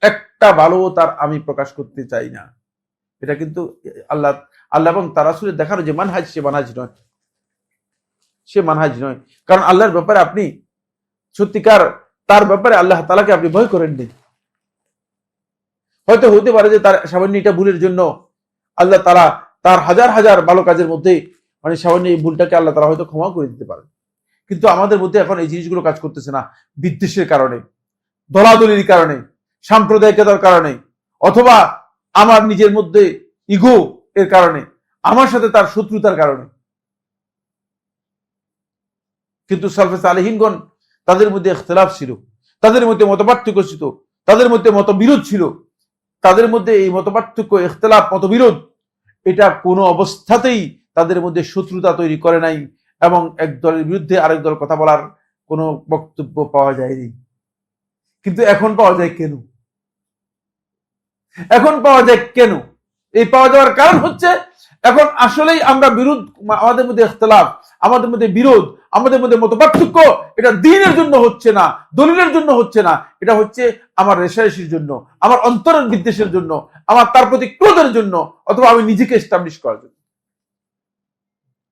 একটা ভালো তার আমি প্রকাশ করতে চাই না। এটা কিন্তু আল্লাহ এবং তার রাসূলের দেখানো যে মানহাজ, সে মানহাজ নয়। কারণ আল্লাহর ব্যাপারে আপনি সত্যিকার তার ব্যাপারে আল্লাহ তাআলাকে আপনি ভয় করেননি। হয়তো হতে পারে যে তার সামান্য এটা ভুলের জন্য আল্লাহ তাআলা তার হাজার হাজার ভালো কাজের মধ্যে সামান্য এই ভুলটাকে আল্লাহ তাআলা হয়তো ক্ষমা করে দিতে পারেন। কিন্তু আমাদের মধ্যে এখন এই জিনিসগুলো কাজ করতেছে না, বিদ্বেষের কারণে, দলাদলির কারণে, সাম্প্রদায়িকতার কারণে, অথবা আমার নিজের মধ্যে ইগো এর কারণে, আমার সাথে তার শত্রুতার কারণে। কিন্তু সালফে সালেহিনগণ, তাদের মধ্যে ইখতিলাফ ছিল, তাদের মধ্যে মতপার্থক্য ছিল, তাদের মধ্যে মতবিরোধ ছিল। তাদের মধ্যে এই মতপার্থক্য, ইখতিলাফ, মতবিরোধ, এটা কোনো অবস্থাতেই তাদের মধ্যে শত্রুতা তৈরি করে নাই, এবং এক দলের বিরুদ্ধে আরেক দল কথা বলার কোনো বক্তব্য পাওয়া যায়নি। কিন্তু এখন পাওয়া যায় কেন? এই পাওয়া যাওয়ার কারণ হচ্ছে এখন আসলেই আমরা বিরোধ, আমাদের মধ্যে ইখতিলাফ, আমাদের মধ্যে বিরোধ, আমাদের মধ্যে মতপার্থক্য, এটা দ্বীনের জন্য হচ্ছে না, দলিলের জন্য হচ্ছে না, এটা হচ্ছে আমার রেশারেশির জন্য, আমার অন্তরের বিদ্বেষের জন্য, আমার তার প্রতি ক্রোধের জন্য, অথবা আমি নিজেকে এস্টাবলিশ করার জন্য।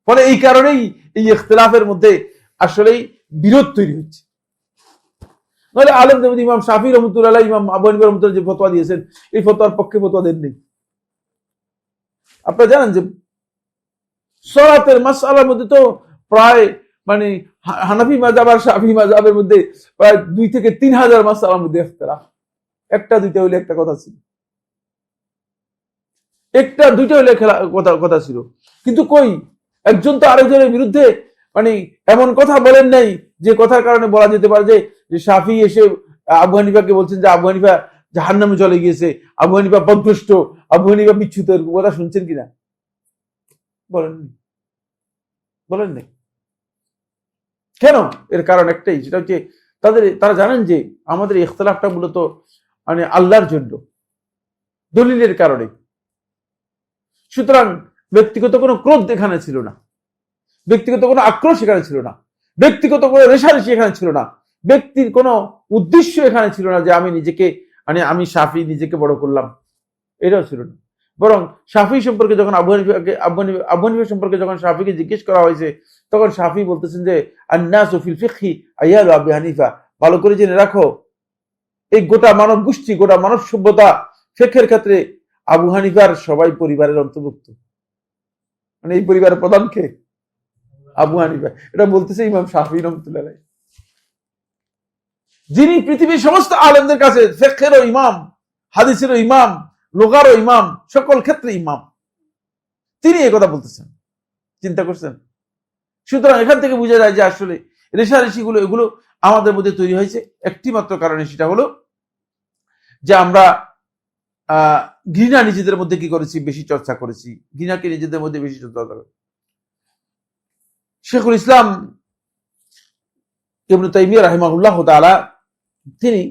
ফলে এই কারণেই এই ইখতিলাফের মধ্যে আসলেই বিরোধ তৈরি হচ্ছে। নাহলে আলেমদের মধ্যে ইমাম শাফি রহমতুল্লাহ, ইমাম আবু হানিফা রহমতুল্লাহ যে ফতোয়া দিয়েছেন, এই ফতোয়ার পক্ষে ফতোয়া দেননি। আপনারা জানেন যে সলাতের মাসআলার মধ্যে তো প্রায় হানাফি মাযহাব আর শাফি মাযহাবের মধ্যে প্রায় 2 থেকে 3,000 মাসআলার মধ্যে ইখতিলাফ। একটা দুইটা হইলে একটা কথা ছিল, একটা দুইটা হইলে কথা ছিল। কিন্তু কই, একজন তো আরেকজনের বিরুদ্ধে এমন কথা বলেন নাই যে কথার কারণে বলা যেতে পারে যে শাফি এসে আবু হানিফাকে বলছেন যে আবু হানিফা জাহান্নামে চলে গিয়েছে, আবু হানিফা পথভ্রষ্ট, আবু হানিফা বিচ্যুত। এর কথা শুনছেন কিনা? বলেননি। কেন? এর কারণ একটাই, সেটা হচ্ছে তারা জানেন যে আমাদের ইখতিলাফটা মূলত আল্লাহর জন্য, দলিলের কারণে। সুতরাং ব্যক্তিগত কোনো ক্রোধ এখানে ছিল না, ব্যক্তিগত কোনো আক্রোশ এখানে ছিল না, ব্যক্তিগত কোনো রেশারেশি এখানে ছিল না, ব্যক্তির কোনো উদ্দেশ্য এখানে ছিল না যে আমি শাফি নিজেকে বড় করলাম, এটাও ছিল না। বরং শাফি সম্পর্কে যখন আবু হানিফা সম্পর্কে যখন শাফিকে জিজ্ঞেস করা হয়েছে, তখন শাফি বলতেছেন যে আন্নাসু ফিল ফিকহি আইয়ালু আবু হানিফা, ভালো করে জেনে রাখো এই গোটা মানব গোষ্ঠী, গোটা মানব সভ্যতা ফিকহের ক্ষেত্রে আবু হানিফার সবাই পরিবারের অন্তর্ভুক্ত। মানে এই পরিবারের প্রধান কে? আবু হানিফা। এটা বলতেছে ইমাম শাফি রহমতুল্লাহ আলাইহি, যিনি পৃথিবীর সমস্ত আলেমদের কাছে ফিকহেরও ইমাম, হাদিসেরও ইমাম, লুগারও ইমাম, সকল ক্ষেত্রে ইমাম, তিনি এই কথা বলতেছেন। চিন্তা করছেন? সুতরাং এখান থেকে বোঝা যায় যে আসলে রেশারেশি গুলো এগুলো আমাদের মধ্যে তৈরি হয়েছে একটি মাত্র কারণে, সেটা হলো যে আমরা ঘৃণা নিজেদের মধ্যে কি করেছি, বেশি চর্চা করেছি, ঘৃণাকে নিজেদের মধ্যে বেশি চর্চা করেছি। শেখুল ইসলাম ইবনে তাইমিয়া রাহিমাহুল্লাহ তাআলা তিনি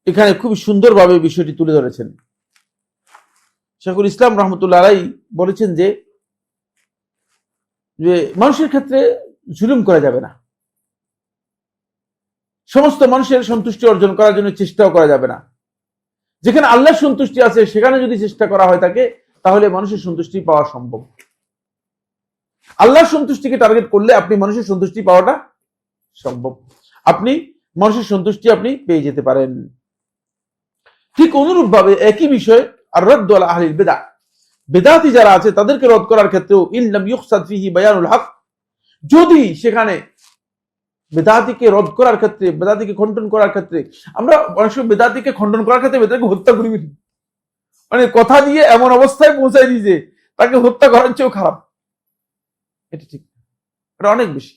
এখানে খুব সুন্দরভাবে বিষয়টি তুলে ধরেছেন। শেখুল ইসলাম রহমতুল্লাহ আলাইহি বলেছেন যে মানুষের ক্ষেত্রে জুলুম করা যাবে না, সমস্ত মানুষের সন্তুষ্টি অর্জন করার জন্য চেষ্টাও করা যাবে না। যেখানে আল্লাহর সন্তুষ্টি আছে সেখানে যদি চেষ্টা করা হয় থাকে, তাহলে মানুষের সন্তুষ্টি পাওয়া সম্ভব। আল্লাহর সন্তুষ্টিকে টার্গেট করলে আপনি মানুষের সন্তুষ্টি পাওয়াটা সম্ভব, আপনি মানুষের সন্তুষ্টি আপনি পেয়ে যেতে পারেন। ঠিক অনুরূপ ভাবে একই বিষয় আর রদ্দু আলা আহলিল বিদআহ, বেদাতি যারা আছে তাদেরকে রদ করার ক্ষেত্রেও ইন লাম ইউকসাদ ফিহি বায়ানুল হক, যদি সেখানে বেদাতিকে রদ করার ক্ষেত্রে, বেদাতিকে খণ্ডন করার ক্ষেত্রে, আমরা অনেক সময় বেদাতিকে খণ্ডন করার ক্ষেত্রে বেদাতিকে হত্যা করি, মানে কথা দিয়ে এমন অবস্থায় পৌঁছায় দিই যে তাকে হত্যা করার চেয়েও খারাপ। এটা ঠিক, এটা অনেক বেশি,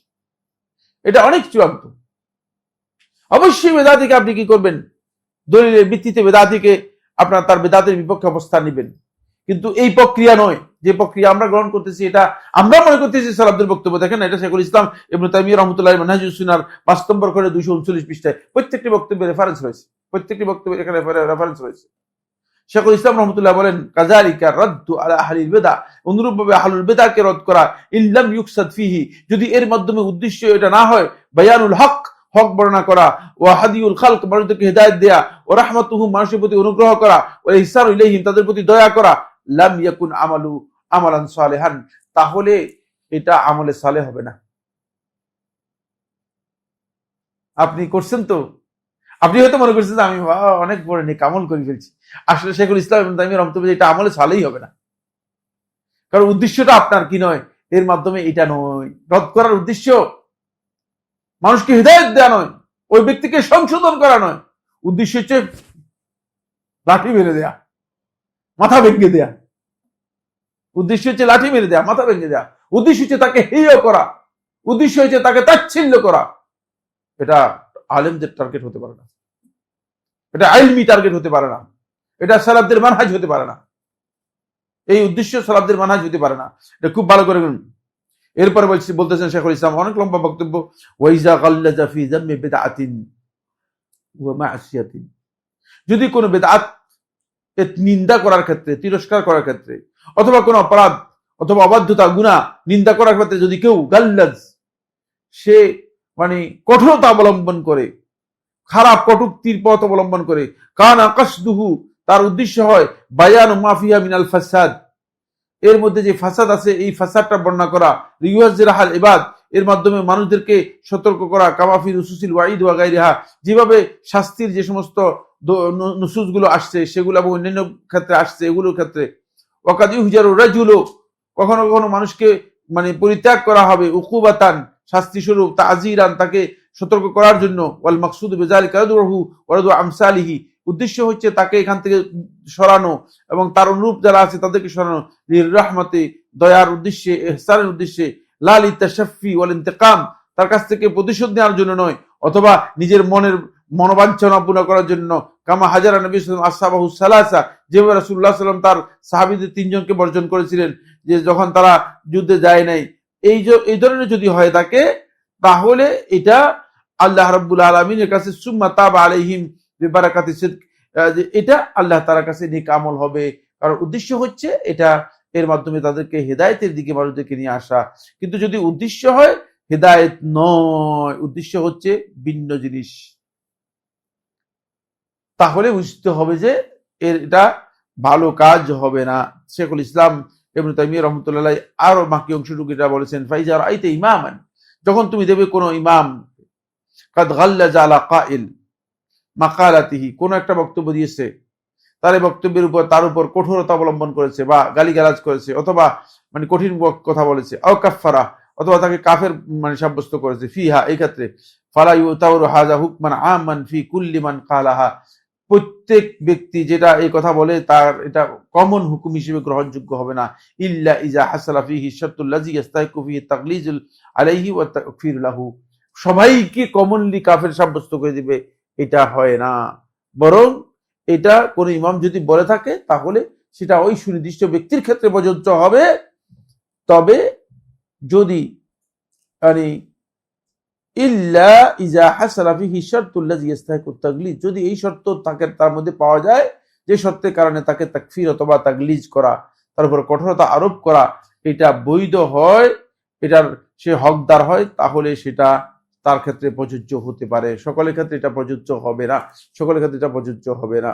এটা অনেক চূড়ান্ত। অবশ্যই বেদাতিকে আপনি কি করবেন, দলিলের ভিত্তিতে বেদাতিকে আপনার তার বেদাতের বিপক্ষে অবস্থান নেবেন, কিন্তু এই প্রক্রিয়া নয় যে প্রক্রিয়া আমরা গ্রহণ করতেছি, এটা আমরা মনে করতেছি সালাফদের বক্তব্য। দেখেন এটা শেখুল ইসলাম ইবনে তাইমিয়া রাহমাতুল্লাহি মানহাজুস সুন্নাহর 5 নম্বর করে 239 পৃষ্ঠায় প্রত্যেকটি বক্তব্যে রেফারেন্স রয়েছে, প্রত্যেকটি বক্তব্যে এখানে রেফারেন্স রয়েছে। শেখুল ইসলাম রহমতুল্লাহ বলেন কাযালিকা রাদ্দু আলা আহলিল বিদআহ, অনুরূপভাবে আহলুল বিদআহকে রদ করা, ইল্লাম ইউকসাদ ফিহি, যদি এর মাধ্যমে উদ্দেশ্য এটা না হয় বায়ানুল হক, হক বর্ণনা করা, ওয়া হাদিউল খালক, মানুষদেরকে হেদায়েত দেয়া, ওয়া রাহমাতুহু, মানুষের প্রতি অনুগ্রহ করা, ওয়া ইহসানু ইলাইহিম, তাদের প্রতি দয়া করা, লাম ইয়াকুন আমালান সালিহান, তাহলে এটা আমলে সালেহ হবে না। আপনি করছেন তো, আপনি হয়তো মনে করছেন যে আমি অনেক বড় নেক আমল করে ফেলছি, আসলে শেখুল ইসলাম ইবনে তাইমিয়া রাহমাতুল্লাহ এটা আমলে সালেহই হবে না, কারণ উদ্দেশ্যটা আপনার কি নয়, এর মাধ্যমে এটা নয়, রদ করার উদ্দেশ্য মানুষকে হিদায়াত দেয়া নয়, ওই ব্যক্তিকে সংশোধন করা নয়, উদ্দেশ্য হচ্ছে লাঠি মেরে দেয়া, মাথা ভেঙে দেয়া, উদ্দেশ্য হচ্ছে লাঠি মেরে দেয়া, মাথা ভেঙে দেয়া, উদ্দেশ্য হচ্ছে তাকে হেয় করা, উদ্দেশ্য হচ্ছে তাকে তাচ্ছিল্য করা। এটা আলেমদের টার্গেট হতে পারে না, এটা ইলমি টার্গেট হতে পারে না, এটা সালাফদের মানহাজ হতে পারে না, এই উদ্দেশ্য সালাফদের মানহাজ হতে পারে না। এটা খুব ভালো করে এরপরে বলতেছেন শেখুল ইসলাম, অনেক লম্বা বক্তব্য, ওয়াইজা গাল্লাজা ফি যামমি বিদআতিন ওয়া মা'সিয়াতিন, যদি কোনো বিদআত এর নিন্দা করার ক্ষেত্রে, তিরস্কার করার ক্ষেত্রে, অথবা কোনো অপরাধ অথবা অবাধ্যতা গুনাহ নিন্দা করার ক্ষেত্রে যদি কেউ গাল্লাজ, সে মানে কঠোরতা অবলম্বন করে, খারাপ কটূক্তির পথ অবলম্বন করে, কানা কাসদুহু, তার উদ্দেশ্য হয় বায়ানু মা ফিহা মিনাল ফাসাদ, এর মধ্যে যে ফাসাদ আছে এই ফাসাদটা বর্ণনা করা, রিওয়াজরাহাল ইবাদ, এর মাধ্যমে মানুষদেরকে সতর্ক করা, কামাফি নুসুসিল ওয়াইদ ওয়া গায়রিহা, যেভাবে শাস্তির যে সমস্ত নুসুসগুলো আসছে সেগুলো এবং অন্যান্য ক্ষেত্রে আসছে, এগুলোর ক্ষেত্রে ওয়াকাদ ইউহজারু রাজুলু, কখনো কখনো মানুষকে মানে পরিত্যাগ করা হবে, উকুবাতান, শাস্তি স্বরূপ, তাজিরান, তাকে সতর্ক করার জন্য, ওয়াল মাকসুদু বিযালিকা রাদুহু ওয়া রাদু আমসালিহি, উদ্দেশ্য হচ্ছে তাকে এখান থেকে সরানো এবং তার অনুরূপ যারা আছে তাদেরকে সরানো, লিররাহমাতে, দয়ার উদ্দেশ্যে, ইহসানের উদ্দেশ্যে, লা লিতাশাফি ওয়াল ইন্তিকাম, তার কাছ থেকে প্রতিশোধ নেওয়ার জন্য নয়, অথবা নিজের মনের মনোবাঞ্ছনা পূর্ণ করার জন্য, কামা হাজারা নবী সাল্লাল্লাহু আলাইহি ওয়াসাল্লাম আসহাবাহু সালাসা, যেভাবে রাসূলুল্লাহ সাল্লাল্লাহু আলাইহি ওয়াসাল্লাম তার সাহাবীদের 3 জনকে বর্জন করেছিলেন যে যখন তারা যুদ্ধে যায় নাই। এই ধরনের যদি হয়ে থাকে তাহলে এটা আল্লাহ রাব্বুল আলামিনের কাছে সুম্মা তাবা আলাইহিম বিবারাকাতি সিদক, যে এটা আল্লাহ তাআলার কাছে নেক আমল হবে, কারণ উদ্দেশ্য হচ্ছে এটা এর মাধ্যমে তাদেরকে হেদায়েতের দিকে মানুষদেরকে নিয়ে আসা। কিন্তু যদি উদ্দেশ্য হয় হেদায়েত নয়, উদ্দেশ্য হচ্ছে ভিন্ন জিনিস, তাহলে বুঝতে হবে যে এটা ভালো কাজ হবে না। শেখুল ইসলাম ইবনে তাইমিয়া রাহমাতুল্লাহ আরো বাকি অংশটুকু এটা বলেছেন, ফাইজা রাআইতা ইমামান, যখন তুমি দেখবে কোন ইমাম কাদ গাল্লাজা আলা কাইল মাকালাতিহি, কোন একটা বক্তব্য দিয়েছে, তার এই বক্তব্যের উপর তার উপর কঠোরতা অবলম্বন করেছে বা গালিগালাজ করেছে, অথবা মানে কঠিন কথা বলেছে, আও কাফারা, অথবা তাকে কাফের মানে সাব্যস্ত করেছে, ফিহা, এই ক্ষেত্রে ফালা ইউতাওরু হাযা হুকমান আমান ফি কুল্লি মান কালাহা, প্রত্যেক ব্যক্তি যেটা এই কথা বলে তার এটা কমন হুকুম হিসেবে গ্রহণযোগ্য হবে না, ইল্লা ইজা হাসালা ফিহি শারতুল লাযী ইস্তাহিকু ফিহি তাকলিজুল আলাইহি ওয়া তাকফির লাহু, সবাইকে কমনলি কাফের সাব্যস্ত করে দিবে, এটা হয় না। বরং এটা কোন ইমাম যদি বলে থাকে তাহলে সেটা ওই সুনির্দিষ্ট ব্যক্তির ক্ষেত্রে প্রযোজ্য হবে। তবে যদি মানে ইল্লা ইজা হাসালা ফিহি শারতুল লাযী ইস্তাহিকু তাকলিজ, যদি এই শর্ত তাকে তার মধ্যে পাওয়া যায় যে শর্তের কারণে তাকে তাকফির অথবা তাকলিজ করা, তার উপর কঠোরতা আরোপ করা এটা বৈধ হয়, এটার সে হকদার হয়, তাহলে সেটা তার ক্ষেত্রে প্রযোজ্য হতে পারে। সকলের ক্ষেত্রে এটা প্রযোজ্য হবে না, সকলের ক্ষেত্রে এটা প্রযোজ্য হবে না।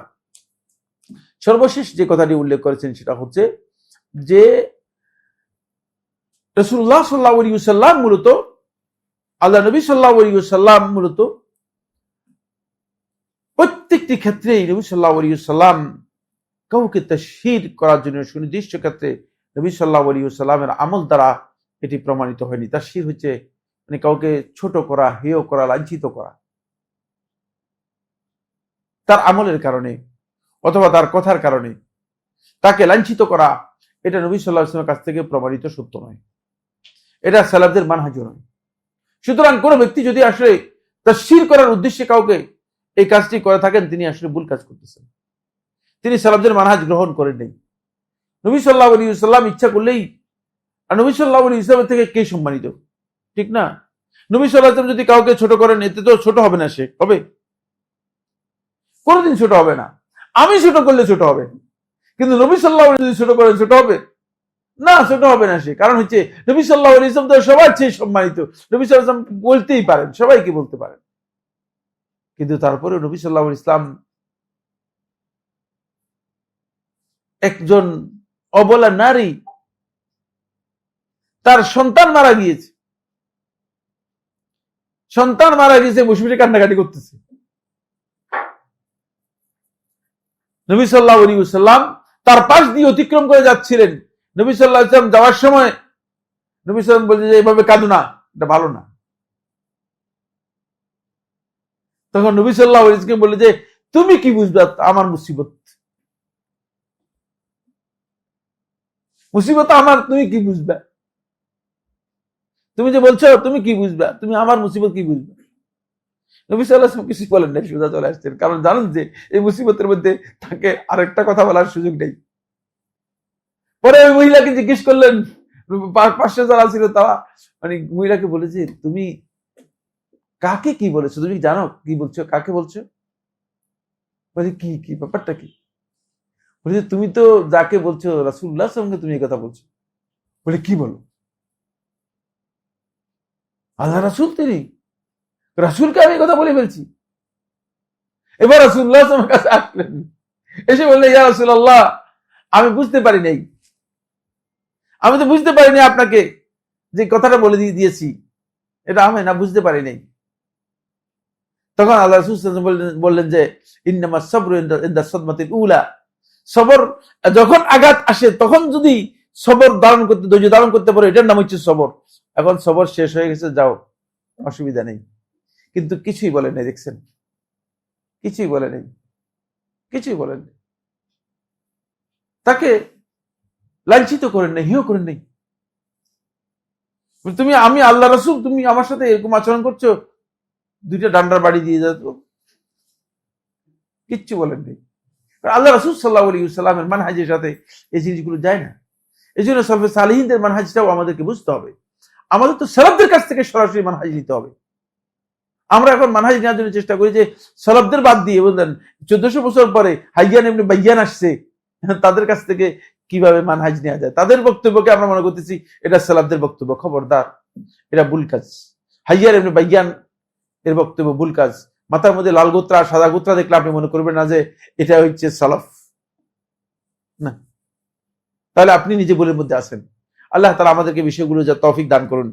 সর্বশেষ যে কথাটি উল্লেখ করেছেন সেটা হচ্ছে যে রাসূলুল্লাহ সাল্লাল্লাহু আলাইহি ওয়াসাল্লাম মূলত, আল্লাহ নবী সাল্লাল্লাহু আলাইহি ওয়াসাল্লাম মূলত প্রত্যেকটি ক্ষেত্রেই নবী সাল্লাল্লাহু আলাইহি ওয়াসাল্লাম কাউকে তাশহীর করার জন্য সুনির্দিষ্ট ক্ষেত্রে নবী সাল্লাল্লাহু আলাইহি ওয়াসাল্লামের আমল দ্বারা এটি প্রমাণিত হয়নি। তাশহীর হচ্ছে মানে কাউকে ছোট করা, হেয় করা, লাঞ্ছিত করা, তার আমলের কারণে অথবা তার কথার কারণে তাকে লাঞ্ছিত করা, এটা নবী সাল্লাল্লাহু আলাইহি ওয়াসাল্লামের কাছ থেকে প্রমাণিত সত্য নয়, এটা সালাফদের মানহাজও নয়। সুতরাং কোন ব্যক্তি যদি আসলে তাশহীর করার উদ্দেশ্যে কাউকে এই কাজটি করে থাকেন, তিনি আসলে ভুল কাজ করতেছেন, তিনি সালাফদের মানহাজ গ্রহণ করেন নাই। নবী সাল্লাল্লাহু আলাইহি ওয়াসাল্লাম ইচ্ছা করলেই, আর নবী সাল্লাল্লাহু আলাইহি ওয়াসাল্লামের থেকে কে সম্মানিত, ঠিক না? নবী সাল্লাল্লাহু আলাইহি ওয়াসাল্লাম যদি কাউকে ছোট করেন, এতে তো ছোট হবে না, সে হবে কোনোদিন ছোট হবে না। আমি ছোট করলে ছোট হবে, কিন্তু নবী সাল্লাল্লাহু আলাইহি ওয়াসাল্লাম যদি ছোট করেন, ছোট হবে না, ছোট হবে না সে। কারণ হচ্ছে নবী সাল্লাল্লাহু আলাইহি ওয়াসাল্লাম তো সবার চেয়ে সম্মানিত, নবী সাল্লাল্লাহু আলাইহি ওয়াসাল্লাম বলতেই পারেন, সবাইকে বলতে পারেন, কিন্তু তারপরে নবী সাল্লাল্লাহু আলাইহি ওয়াসাল্লাম একজন অবলা নারী, তার সন্তান মারা গিয়েছে, সন্তান মারা গিয়েছে, বসে বসে কান্নাকাটি করতেছে। নবী সাল্লাল্লাহু আলাইহি ওয়াসাল্লাম তার পাশ দিয়ে অতিক্রম করে যাচ্ছিলেন। নবী সাল্লাল্লাহু আলাইহি ওয়াসাল্লাম যাওয়ার সময় নবী সাল্লাল্লাহু আলাইহি ওয়াসাল্লাম বলছে যে এভাবে কাঁদো না, এটা ভালো না। তখন নবী সাল্লাল্লাহু আলাইহি ওয়াসাল্লাম বললেন যে তুমি কি বুঝবে আমার মুসিবত, মুসিবত আমার, তুমি কি বুঝবে, তুমি যে বলছো তুমি কি বুঝবে, তুমি আমার মুসিবত কি বুঝবে। নবী সাল্লাল্লাহু আলাইহি ওয়াসাল্লাম কিছু বলেন নাই, সোজা চলে আসছেন, কারণ জানেন যে এই মুসিবতের মধ্যে তাকে আরেকটা কথা বলার সুযোগ নেই। পরে ওই মহিলাকে জিজ্ঞেস করলেন, পাশে যারা ছিল তারা মানে মহিলাকে বলেছে তুমি কাকে কি বলেছো, তুমি জানো কি বলছো, কাকে বলছো, বলে কি কি ব্যাপারটা কি, বলছে তুমি তো যাকে বলছো রাসূলুল্লাহ সাল্লাল্লাহু আলাইহি ওয়াসাল্লামকে তুমি এই কথা বলছো। বলে কি বলো, আল্লাহ রাসূল, তিনি রাসূলকে আমি এই কথা বলে ফেলছি। এবার রাসূলুল্লাহ সাল্লাল্লাহু আলাইহি ওয়াসাল্লামের কাছে আসলেন, এসে বললেন ইয়া রাসূলুল্লাহ, আমি বুঝতে পারি নাই, আমি তো বুঝতে পারিনি আপনাকে যে কথাটা বলে দিয়েছি, এটা আমি না বুঝতে পারি নাই। তখন আল্লাহ রাসূল সাল্লাল্লাহু আলাইহি ওয়াসাল্লাম বললেন যে ইন্নামাস সাবরু ইনদা সাদমাতিল উলা, সবর যখন আঘাত আসে তখন যদি সবর ধারণ করতে, ধৈর্য ধারণ করতে পারো, এটার নাম হচ্ছে সবর। এখন সবর শেষ হয়ে গেছে, যাও, অসুবিধা নেই। কিন্তু কিছুই বলে নাই, দেখছেন, কিছুই বলে নাই, কিছুই বলেন নাই, তাকে লাঞ্ছিত করেন নাই, হেয় করেন নাই। তুমি, আমি আল্লাহ রাসূল, তুমি আমার সাথে এরকম আচরণ করছো, দুইটা ডান্ডার বাড়ি দিয়ে যেত, কিচ্ছু বলেন নাই। আল্লাহ রাসূল সাল্লাল্লাহু আলাইহি ওয়াসাল্লামের মানহাজের সাথে এই জিনিসগুলো যায় না। এই জন্য সালফে সালেহিনদের মানহাজটাও আমাদেরকে বুঝতে হবে। আমাদের তো সালাফদের কাছ থেকে সরাসরি মানহাজ নিতে হবে। আমরা এখন মানহাজ নেওয়ার জন্য চেষ্টা করি যে সালাফদের বাদ দিয়ে বুঝলেন 1400 বছর পরে হাইয়ান ইবনে বায়্যান আসছে, তাদের কাছ থেকে কিভাবে মানহাজ নেওয়া যায়, তাদের বক্তব্যকে আমরা মনে করতেছি এটা সালাফদের বক্তব্য। খবরদার, এটা ভুল কাজ। হাইয়ান ইবনে বায়্যান এর বক্তব্য ভুল কাজ। মাথার মধ্যে লাল গোত্রা সাদা গোত্রা দেখলে আপনি মনে করবেন না যে এটা হচ্ছে সালাফ, না, তাহলে আপনি নিজে ভুলের মধ্যে আছেন। আল্লাহ তাআলা আমাদেরকে বিষয়গুলো যা তৌফিক দান করুন।